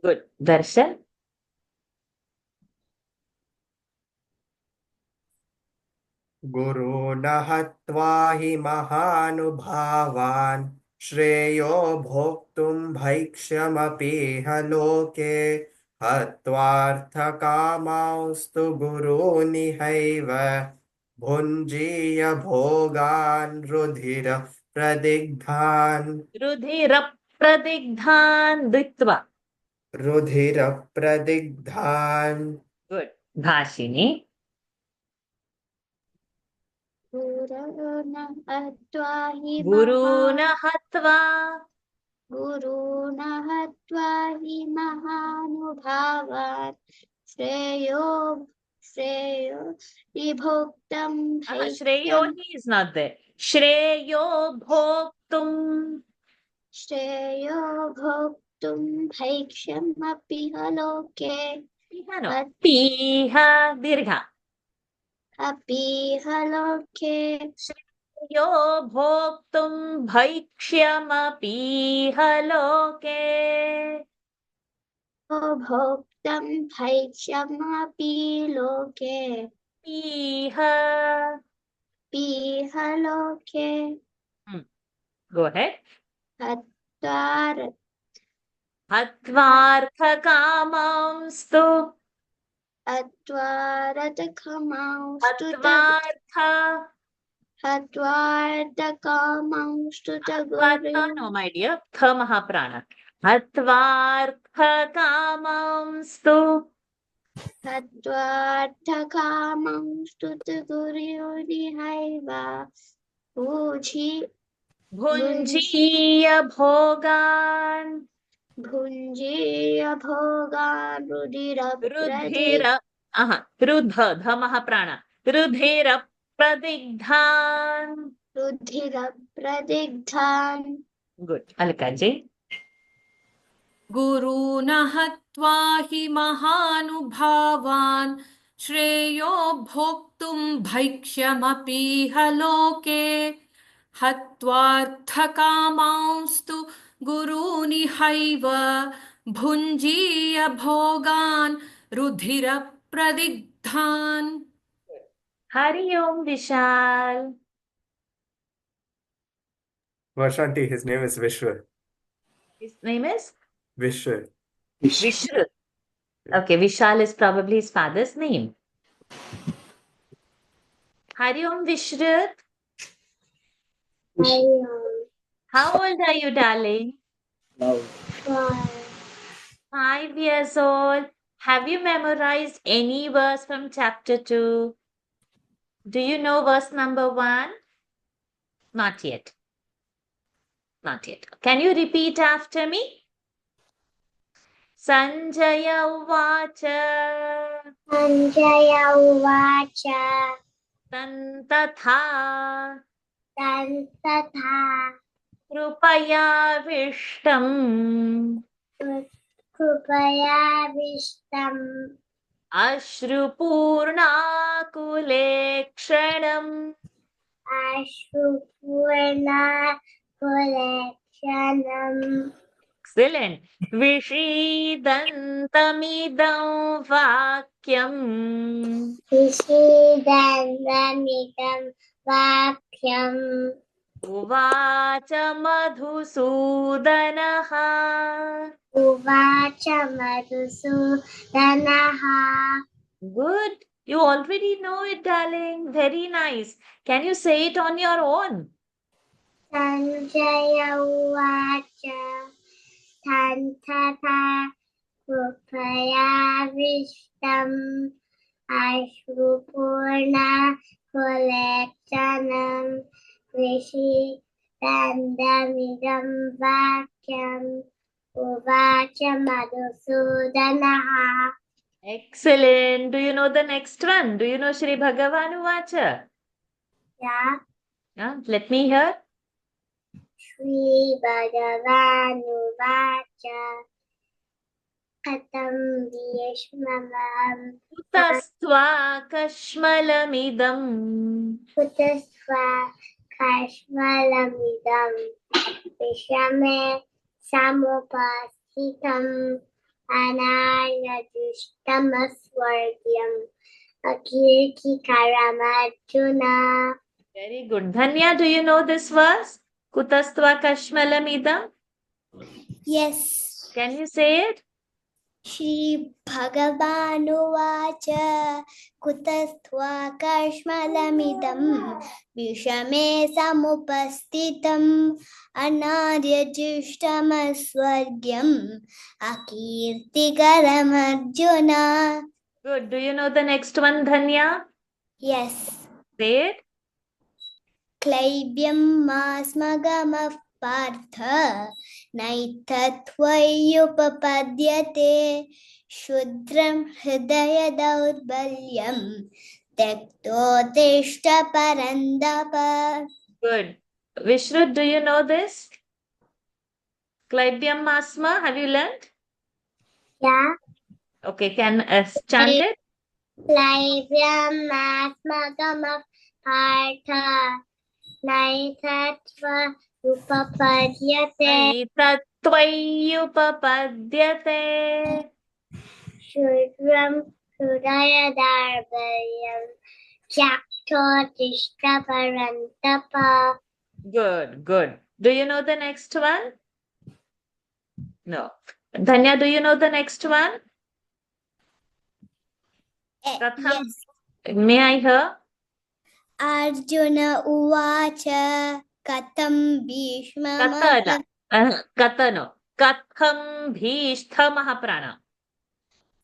good Darshan गुरून् हत्वा हि महानुभावान् श्रेयो भोक्तुं भैक्ष्यमपीह लोके हत्वार्थकामांस्तु गुरूनिहैव भुञ्जीय भोगान् रुधिरप्रदिग्धान् द्वित्वा रुधिरप्रदिग्धान् good Bhashini गुरुन् हत्वा हि गुरून् हत्वा गुरून् हत्वा हि महानुभावान् श्रेयो विभोक्तं Shreyo भैक्ष्यम् he is not there. Shreyo bhoktum. श्रेयो भोक्तुं भैक्ष्यमपि लोके Piha dirgha. अपि लोके Shreyo bhoktum bhaikshyamapiha loke. भोक्तं भैक्ष्यमपि लोके Piha. लोके Go ahead. Hatvarthakamanstu. अत्वारतखमांस्तु हत्वार्थकामांस्तु No, my dear. Tha mahaprana. Hatvarthakamanstu. हत्वार्थकामांस्तु गुरुर्निहैव Bhunjiya bhogan. भुञ्जीय भोगान् Rudhira. Rudha. Dha mahaprana. Rudhira pradigdhan. रुधिरप्रदिग्धान् Good. Alkaji. गुरून् हत्वा हि महानुभावान् श्रेयो भोक्तुं भैक्ष्यमपीह लोके हत्वार्थकामांस्तु गुरूनिहैव भुञ्जीय भोगान् रुधिरप्रदिग्धान् Hari Om Vishal. Varshanti, his name is Vishwa. His name is Vishwa. Vishru. Okay, Vishal is probably his father's name. Hari Om Vishrut. How old are you, darling? 5 years old. Have you memorized any verse from chapter 2? Do you know verse number 1? Not yet. Not yet. Can you repeat after me? Sanjaya Uvacha Sanjaya Uvacha Tantatha Tantatha Krupaya Vishtam Krupaya Vishtam Ashrupurnakulekshanam. Ashrupurna Kulekshanam Excellent. Vishidantamidam vakyam. Vishidanamidam Vakyam Uvacha madhusudanaha. Uvacha Madhusudanaha Good. You already know it, darling. Very nice. Can you say it on your own? Sanjaya Uvacha Tantatha Krupaya Vishtam Ashrupurna Kulekshanam Vishidandamidam Vakyam Uvacha Madhusudanaha Excellent. Do you know the next one? Do you know Shri Bhagavan Vacha? Yeah. Let me hear. Shri Bhagavan Katam Vishmamam Kutasva kashmalamidam. Kutasva Kashmalamidam Vishame Samupasitam Anayadishtamaswargyam Akirti Karamarjuna. Very good. Dhanya, do you know this verse? Kutastva kashmalamidam. Yes. Can you say it? Shri Bhagavanuvacha Kutastva Kashmalamidam Vishame Samupastitam Anaryajishtamaswargyam Akirtikaram Arjuna. Good. Do you know the next one, Dhanya? Yes. Say it. क्लैब्यं मास्मगमः Partha नैतत्त्वय्युपपद्यते क्षुद्रं हृदय दौर्बल्यं त्यक्तोत्तिष्ठ परन्दप. Good. Vishrut, do you know this? Klaibyam Masma, have you learned? Yeah. Okay, can chant it? क्लैब्यं मास्मगमः Partha नैतत्त्वयुपपद्यते Naitattvayupapadyate. क्षुद्रं हृदय दौर्बल्यं त्यक्तोत्तिष्ठ परन्तप. Good, good. Do you know the next one? No. Dhanya, do you know the next one? Pratham. Yes. May I hear? Arjuna उवाच कथं भीष्ममहं Katana. Katham bhishthamaha prana.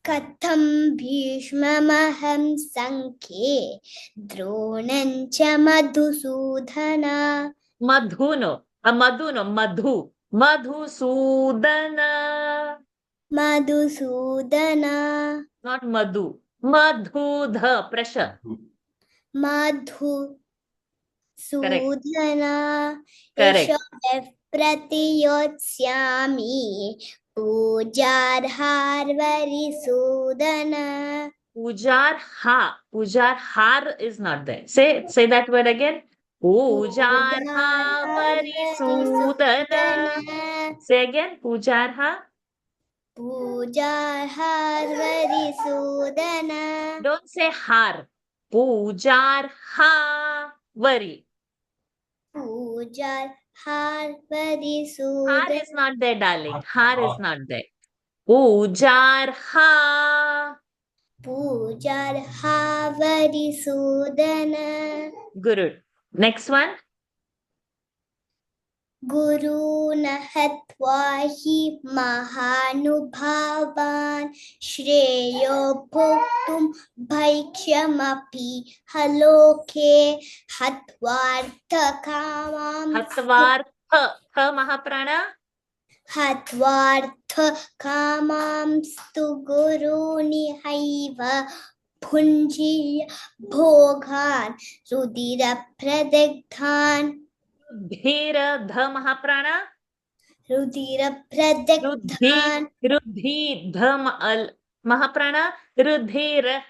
कथं भीष्ममहं सङ्ख्ये द्रोणं च Madhusudan. Madhuno. Madhuno. Madhu. Madhusudana. Madhusudan Not Madhu. Madhudha. Pressure. Madhusudan Correct. यशः प्रतियोत्स्यामि पूजार्हार्वरिसूदन. Pujar ha. Pujar har is not there. Say that word again. Pujar ha varisudana. Say again. Pujar ha. पूजार्हार्वरिसूदन. Don't say har. Pujar ha vari. Har पूजार्हार्वरिसूदन. is not there, darling. Har is not there. Pujar ha. पूजार्हार्वरिसूदन. Guru. Next one. गुरून् हत्वा हि महानुभावान् श्रेयो भोक्तुं भैक्ष्यमपि हलोके हत्वार्थकामां Hatvartha. Tha mahaprana. हत्वार्थकामांस्तु गुरूनिहैव भुञ्जीय भोगान् रुधिरप्रदिग्धान्. Dhira dha mahaprana. रुधिरप्रदिग्धान्. Rudhi dha mahaprana. Rudhira.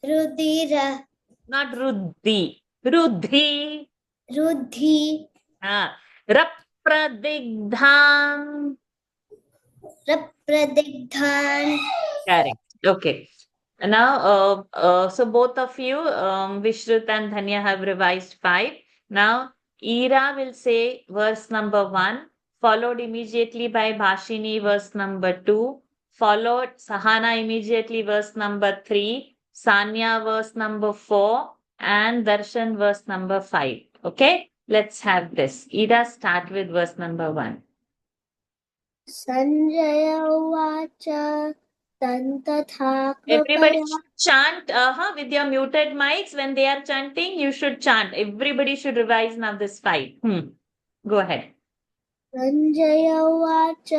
रुधिर Not Ruddhi. Rudhi. रुधि Rapradigdhan. प्रदिग्धान्. Correct. Okay. Now, so both of you, Vishrut and Dhanya have revised 5. Now, Ira will say verse number 1, followed immediately by Bhashini, verse number 2, followed Sahana immediately, verse number 3, Sanya, verse number 4, and Darshan, verse number 5. Okay, let's have this. Ira, start with verse number 1. Sanjaya उवाच तन्तथा Everybody कृपया should chant with your muted mics. When they are chanting, you should chant. Everybody should revise now this 5. Go ahead. Sanjaya उवाच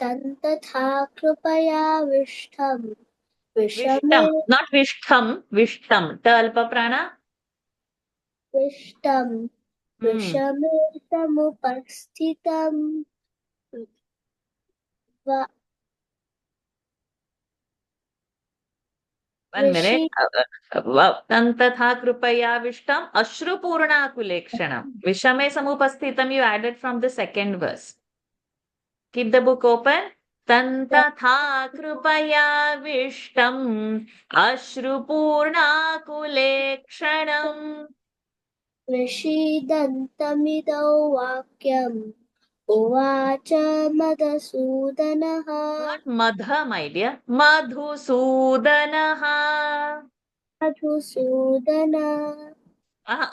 तन्तथा कृपया विष्ठम् विषमे Vishtam, not Vishtham. Vishtam. Ta alpa prana. विष्टम् विषमे समुपस्थितम् One minute. Tantatha krupaya vishtam ashrupurna kulekshanam. Vishame samupasthitam you added from the second verse. Keep the book open. Tantatha krupaya vishtam ashrupurna kulekshanam. विषीदन्तमिदौ वाक्यम् उवाच मधुसूदनः. Not madha, my dear. Madhusudanaha. Madhusudan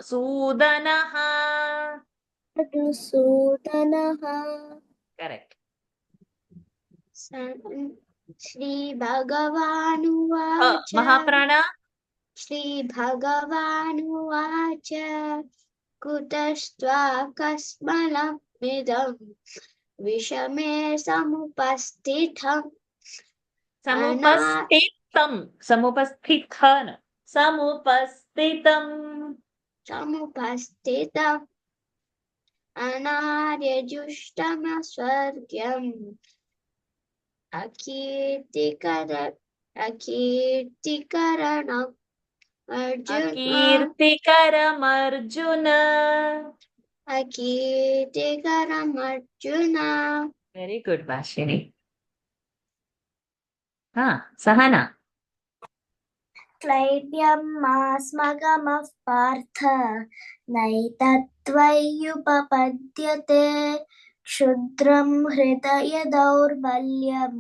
Sudanaha. मधुसूदनः. Correct. श्रीभगवानुवाच Mahaprana. श्रीभगवानुवाच कुतस्त्वाकस्मलमिदं विषमे समुपस्थितम् समुपस्थितं समुपस्थितन समुपस्थितं समुपस्थितम् अनार्यजुष्टमस्वर्ग्यम् अकीर्तिकरणम् अकीर्तिकरमर्जुन. अकीर्तिकरमर्जुन. Very good, Vashini. Sahana. क्लैब्यमास्मगमः Partha नैतत्त्वय्युपपद्यते क्षुद्रं हृदय दौर्बल्यं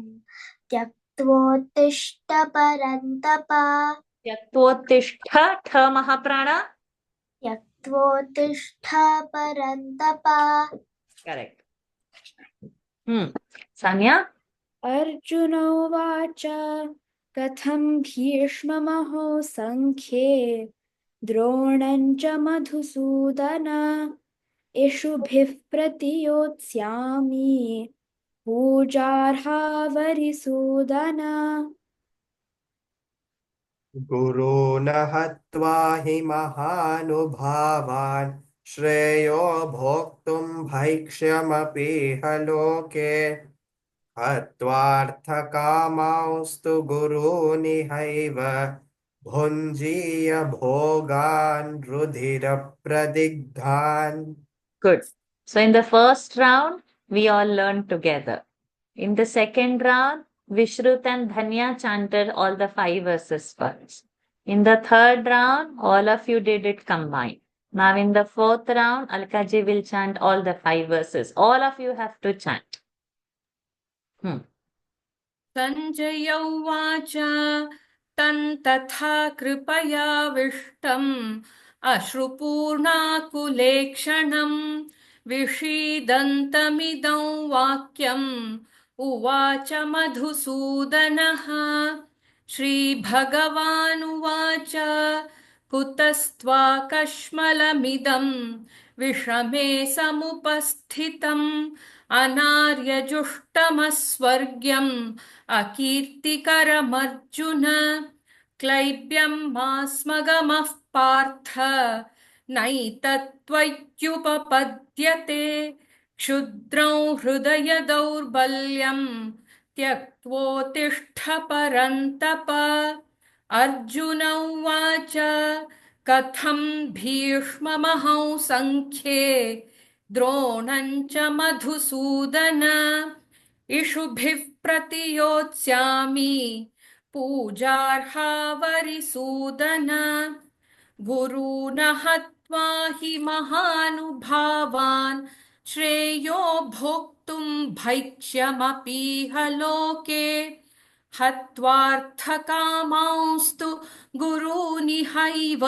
त्यक्त्वोत्तिष्ठ परन्तप त्यक्तोत्तिष्ठ ठ महाप्राण. त्यक्त्वोत्तिष्ठ परन्तप Correct. Sanya. अर्जुन उवाच कथं भीष्ममहो सङ्ख्ये द्रोणं च मधुसूदन इषुभिः प्रतियोत्स्यामि पूजार्हा वरिसूदन. गुरून् हत्वा हि महानुभावान् श्रेयो भोक्तुं भैक्ष्यमपीह लोके हत्वार्थकामांस्तु गुरूनिहैव भुञ्जीय भोगान् रुधिरप्रदिग्धान्. Good. So in the first round, we all learned together. In the second round, Vishrut and Dhanya chanted all the 5 verses first. In the third round, all of you did it combined. Now in the fourth round, Alkaji will chant all the 5 verses. All of you have to chant. Sanjaya उवाच तथा कृपयाविष्टम् अश्रुपूर्णाकुलेक्षणं विषीदन्तमिदं वाक्यम् उवाच मधुसूदनः श्रीभगवानुवाच कुतस्त्वाकश्मलमिदं विषमे समुपस्थितम् अनार्यजुष्टमस्वर्ग्यम् अकीर्तिकरमर्जुन क्लैब्यं मास्मगमः पार्थ नैतत्त्वय्युपपद्यते क्षुद्रं हृदय दौर्बल्यं त्यक्त्वोत्तिष्ठ परन्तप अर्जुन उवाच कथं भीष्ममहं सङ्ख्ये द्रोणं च मधुसूदन इषुभिः प्रतियोत्स्यामि पूजार्हा वरिसूदन गुरून् हत्वा हि महानुभावान् श्रेयो भोक्तुं भैक्ष्यमपीह लोके हत्वार्थकामांस्तु गुरूनिहैव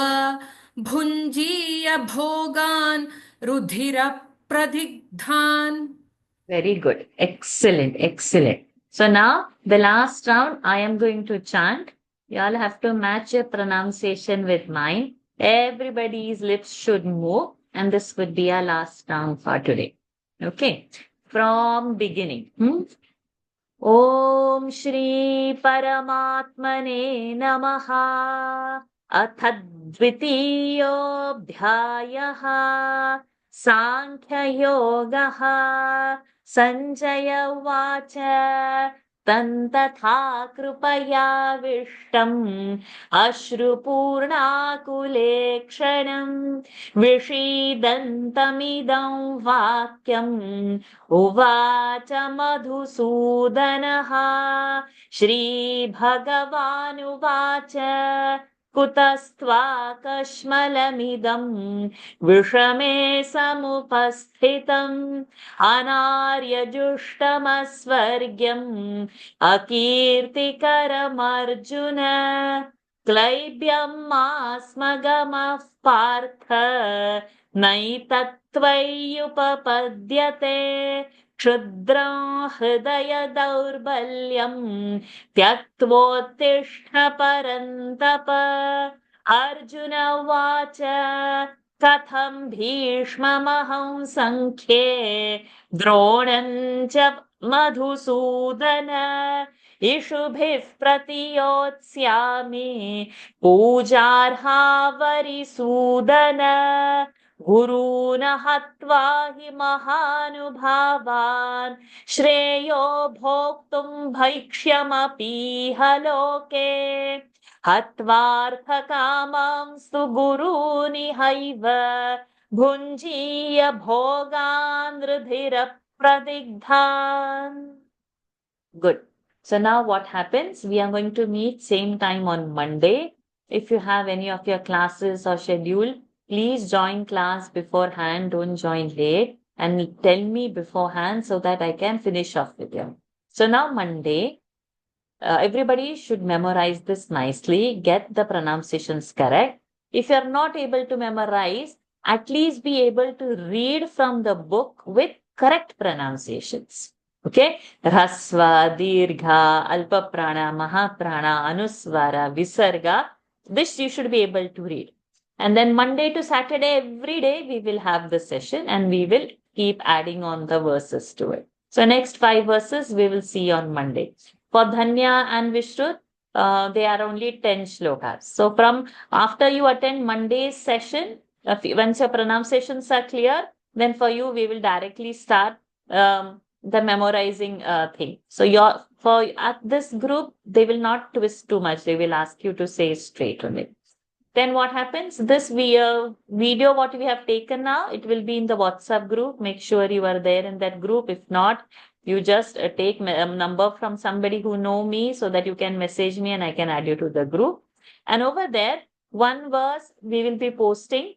भुञ्जीय भोगान् रुधिरप्रदिग्धान्. Very good. Excellent. Excellent. So now the last round, I am going to chant. You all have to match your pronunciation with mine. Everybody's lips should move. And this would be our last round for today. Okay. From beginning. Om Shri Paramatmane Namaha अथ द्वितीयोऽध्यायः सांख्ययोगः सञ्जय उवाच तन्तथा कृपयाविष्टम् अश्रुपूर्णाकुलेक्षणम् विषीदन्तमिदं वाक्यम् उवाच मधुसूदनः श्रीभगवानुवाच कुतस्त्वाकश्मलमिदं विषमे समुपस्थितम् अनार्यजुष्टमस्वर्ग्यम् अकीर्तिकरमर्जुन क्लैब्यमास्मगमः पार्थ नैतत्त्वय्युपपद्यते क्षुद्रं हृदय दौर्बल्यम् त्यक्त्वोत्तिष्ठ परन्तप अर्जुन उवाच कथं भीष्ममहं सङ्ख्ये द्रोणं च मधुसूदन इषुभिः प्रतियोत्स्यामि पूजार्हा वरिसूदन गुरून् हत्वा हि महानुभावान् श्रेयो भोक्तुं भैक्ष्यमपीह लोके हत्वार्थकामांस्तु गुरूनिहैव भुञ्जीय भोगान् रुधिरप्रदिग्धान्. Good. So now what happens? We are going to meet same time on Monday. If you have any of your classes or schedule, please join class beforehand. Don't join late and tell me beforehand so that I can finish off with you. So now Monday, everybody should memorize this nicely, get the pronunciations correct. If you are not able to memorize, at least be able to read from the book with correct pronunciations. Okay, Rasva, Dirgha, Alpa Prana, Mahaprana, Anuswara, Visarga. This you should be able to read. And then Monday to Saturday, every day we will have the session and we will keep adding on the verses to it. So next 5 verses we will see on Monday. For Dhanya and Vishrut, they are only 10 shlokas. So from after you attend Monday's session, once your pronunciations are clear, then for you we will directly start the memorizing thing. So at this group, they will not twist too much. They will ask you to say straight only. Then what happens? This video what we have taken now, it will be in the WhatsApp group. Make sure you are there in that group. If not, you just take a number from somebody who know me so that you can message me and I can add you to the group. And over there, one verse we will be posting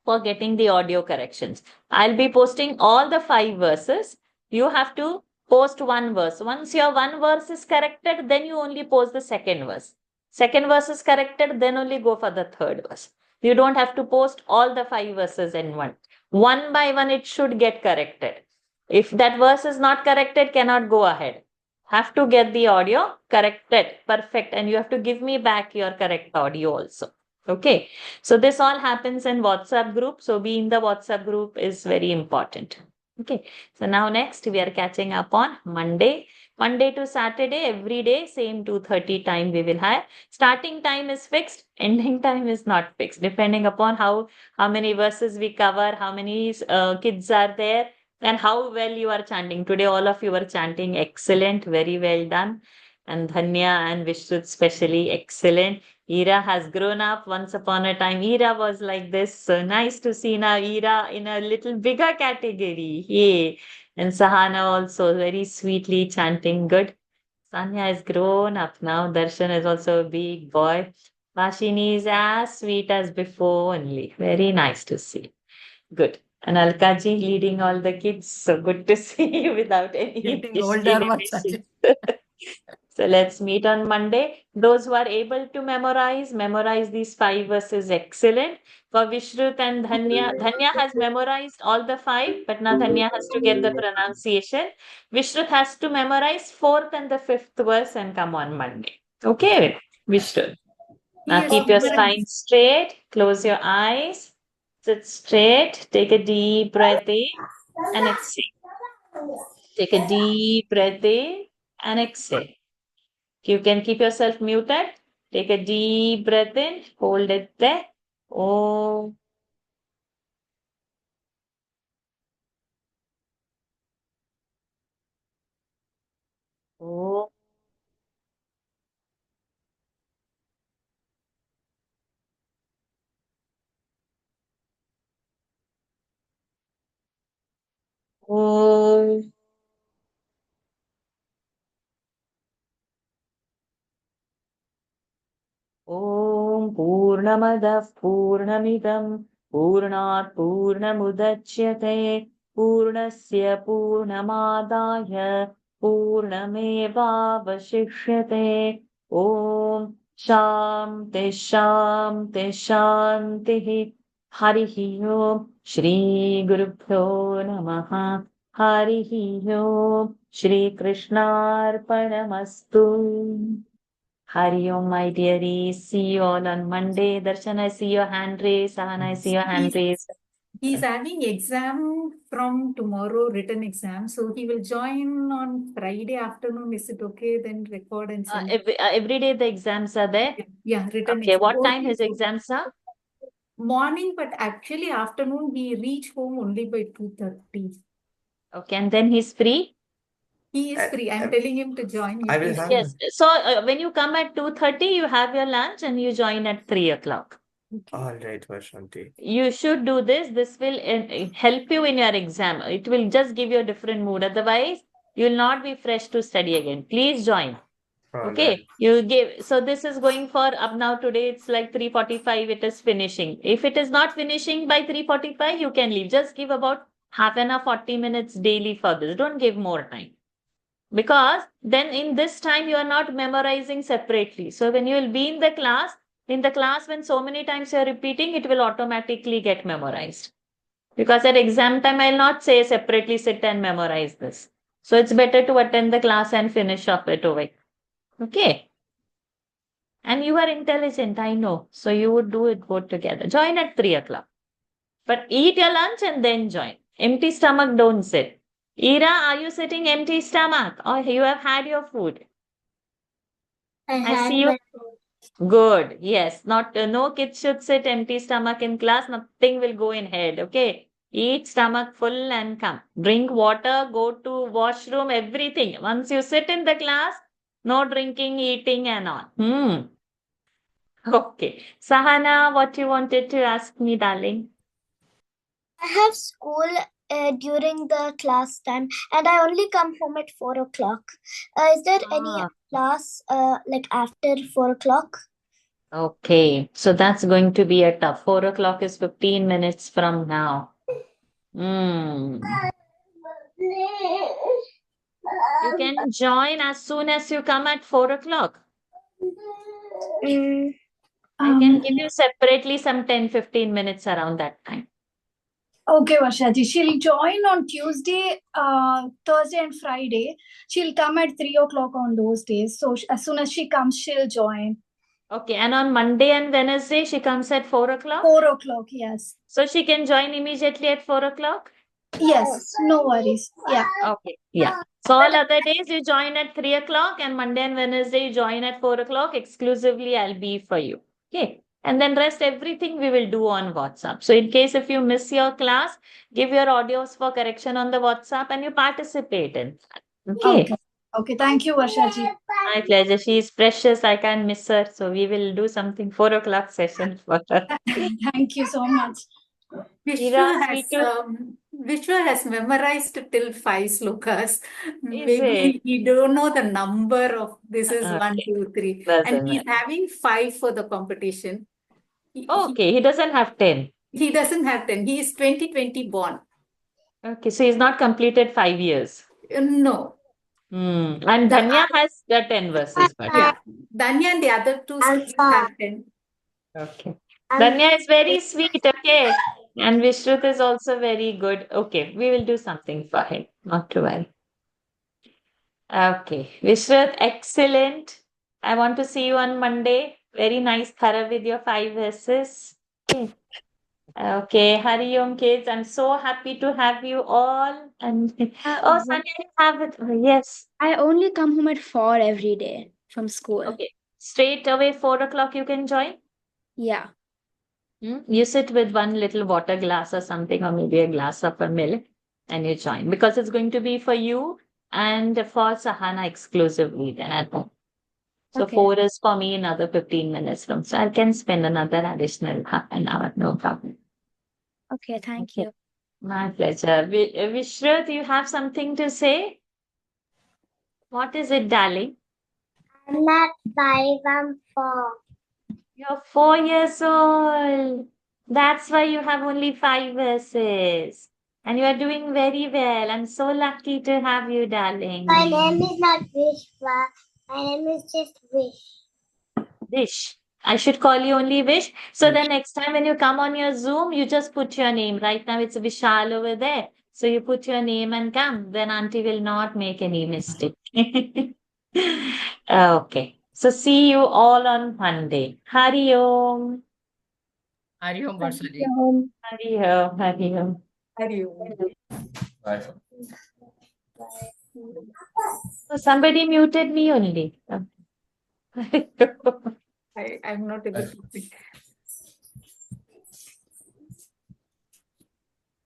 for getting the audio corrections. I'll be posting all the 5 verses. You have to post one verse. Once your one verse is corrected, then you only post the second verse. Second verse is corrected, then only go for the third verse. You don't have to post all the 5 verses in one. One by one, it should get corrected. If that verse is not corrected, cannot go ahead. Have to get the audio corrected, perfect, and you have to give me back your correct audio also. Okay, so this all happens in WhatsApp group. So be in the WhatsApp group is very important. Okay, so now next we are catching up on Monday. Monday to Saturday, every day, same 2:30 time we will have. Starting time is fixed, ending time is not fixed, depending upon how many verses we cover, how many kids are there, and how well you are chanting. Today, all of you are chanting excellent, very well done. And Dhanya and Vishrut especially excellent. Ira has grown up. Once upon a time, Ira was like this. So nice to see now Ira in a little bigger category. Yay. And Sahana also very sweetly chanting good. Sanya has grown up now. Darshan is also a big boy. Vashini is as sweet as before only. Very nice to see. Good. And Alkaji leading all the kids. So good to see you without any Getting older, what's limitations. So let's meet on Monday. Those who are able to memorize these 5 verses. Excellent. For Vishrut and Dhanya has memorized all the 5, but now Dhanya has to get the pronunciation. Vishrut has to memorize 4th and the 5th verse and come on Monday. Okay, Vishrut. Now Yes, keep your ma'am. spine straight. Close your eyes. Sit straight. Take a deep breath in and exhale. Take a deep breath in and exhale. You can keep yourself muted. Take a deep breath in. Hold it there. Oh. Oh. Oh. ॐ पूर्णमदः पूर्णमिदं पूर्णात् पूर्णमुदच्यते पूर्णस्य पूर्णमादाय पूर्णमेवावशिष्यते ॐ शान्ति शान्ति शान्तिः हरिः ओम् श्रीगुरुभ्यो नमः हरिः ओम् श्रीकृष्णार्पणमस्तु Hari Om, my dearies. See you all on Monday. Darshan, I see your hand raised. Sahana, I see your hand raised. He's having exam from tomorrow, written exam. So he will join on Friday afternoon. Is it okay? Then record and send. Every day the exams are there. Yeah, written Okay, exam. what time his exams are? Morning, but actually afternoon he reach home only by 2:30. Okay, and then he's free? He is free. I'm telling him to join. I will have Yes. So when you come at 2:30, you have your lunch and you join at 3 o'clock. all right, Varshanti. You should do this. This will help you in your exam. It will just give you a different mood. Otherwise, you will not be fresh to study again. Please join. All Okay. right. You give. So this is going for up now. Today it's like 3:45. It is finishing. If it is not finishing by 3:45, you can leave. Just give about half an hour, 40 minutes daily for this. Don't give more time. Because then in this time you are not memorizing separately. So when you will be in the class when so many times you are repeating, it will automatically get memorized. Because at exam time, I'll not say separately sit and memorize this. So it's better to attend the class and finish up it away. Okay. And you are intelligent, I know. So you would do it both together. Join at 3 o'clock. But eat your lunch and then join. Empty stomach, don't sit. Ira, are you sitting empty stomach or you have had your food? I see you. Good. Yes. Not no kids should sit empty stomach in class. Nothing will go in head. Okay. Eat stomach full and come. Drink water. Go to washroom. Everything. Once you sit in the class, no drinking, eating, and all. Okay. Sahana, what you wanted to ask me, darling? I have school during the class time, and I only come home at 4 o'clock. Is there any class like after 4 o'clock? Okay. So that's going to be a tough. 4 o'clock is 15 minutes from now. You can join as soon as you come at 4 o'clock. I can give you separately some 10-15 minutes around that time. Okay, Varshaji. She'll join on Tuesday, Thursday, and Friday. She'll come at 3 o'clock on those days. So as soon as she comes, she'll join. Okay, and on Monday and Wednesday, she comes at 4 o'clock? 4 o'clock, yes. So she can join immediately at 4 o'clock? Yes, no worries. Yeah. Okay, yeah. So all other days you join at 3 o'clock and Monday and Wednesday you join at 4 o'clock. Exclusively, I'll be for you. Okay. And then rest everything we will do on WhatsApp. So in case if you miss your class, give your audios for correction on the WhatsApp and you participate in that. Okay. Okay, thank you, Varshaji. My pleasure. She is precious. I can't miss her. So we will do something 4 o'clock session for her. Thank you so much. Vishwa has memorized till 5 slokas. Is Maybe it? he don't know the number of this is Okay. 1, 2, 3. Doesn't And he's matter. having 5 for the competition. Okay, he doesn't have 10. He doesn't have 10. He is 2020 born. Okay, so he's not completed 5 years. No. And Dhanya has the 10 verses. But Yeah. Danya and the other two schools have 10. okay. Dhanya is very sweet. Okay. And Vishruth is also very good. Okay, we will do something for him. Not to worry. Okay. Vishruth, excellent. I want to see you on Monday. Very nice, thorough with your 5 verses. Okay. Okay, Hari Om kids, I'm so happy to have you all. And oh, Sanya, you have it. Yes. I only come home at 4 every day from school. Okay. Straight away, 4 o'clock, you can join. Yeah. You sit with one little water glass or something, or maybe a glass of a milk, and you join because it's going to be for you and for Sahana exclusively then at home. So Okay. 4 is for me, another 15 minutes from. So I can spend another additional half an hour, no problem. Okay, thank Okay. you. My pleasure. Vishruth, you have something to say? What is it, darling? I'm not 5, I'm 4. You're 4 years old. That's why you have only 5 verses. And you are doing very well. I'm so lucky to have you, darling. My name is not Vishwa. My name is just Vish. Wish. I should call you only Wish. So the next time when you come on your Zoom, you just put your name. Right now it's Vishal over there. So you put your name and come. Then auntie will not make any mistake. Okay. So see you all on Monday. Hari Om. Hari Om, Varsali. Hari Om. Hari Om. Hari Om. Bye. So somebody muted me only. I'm not able to speak.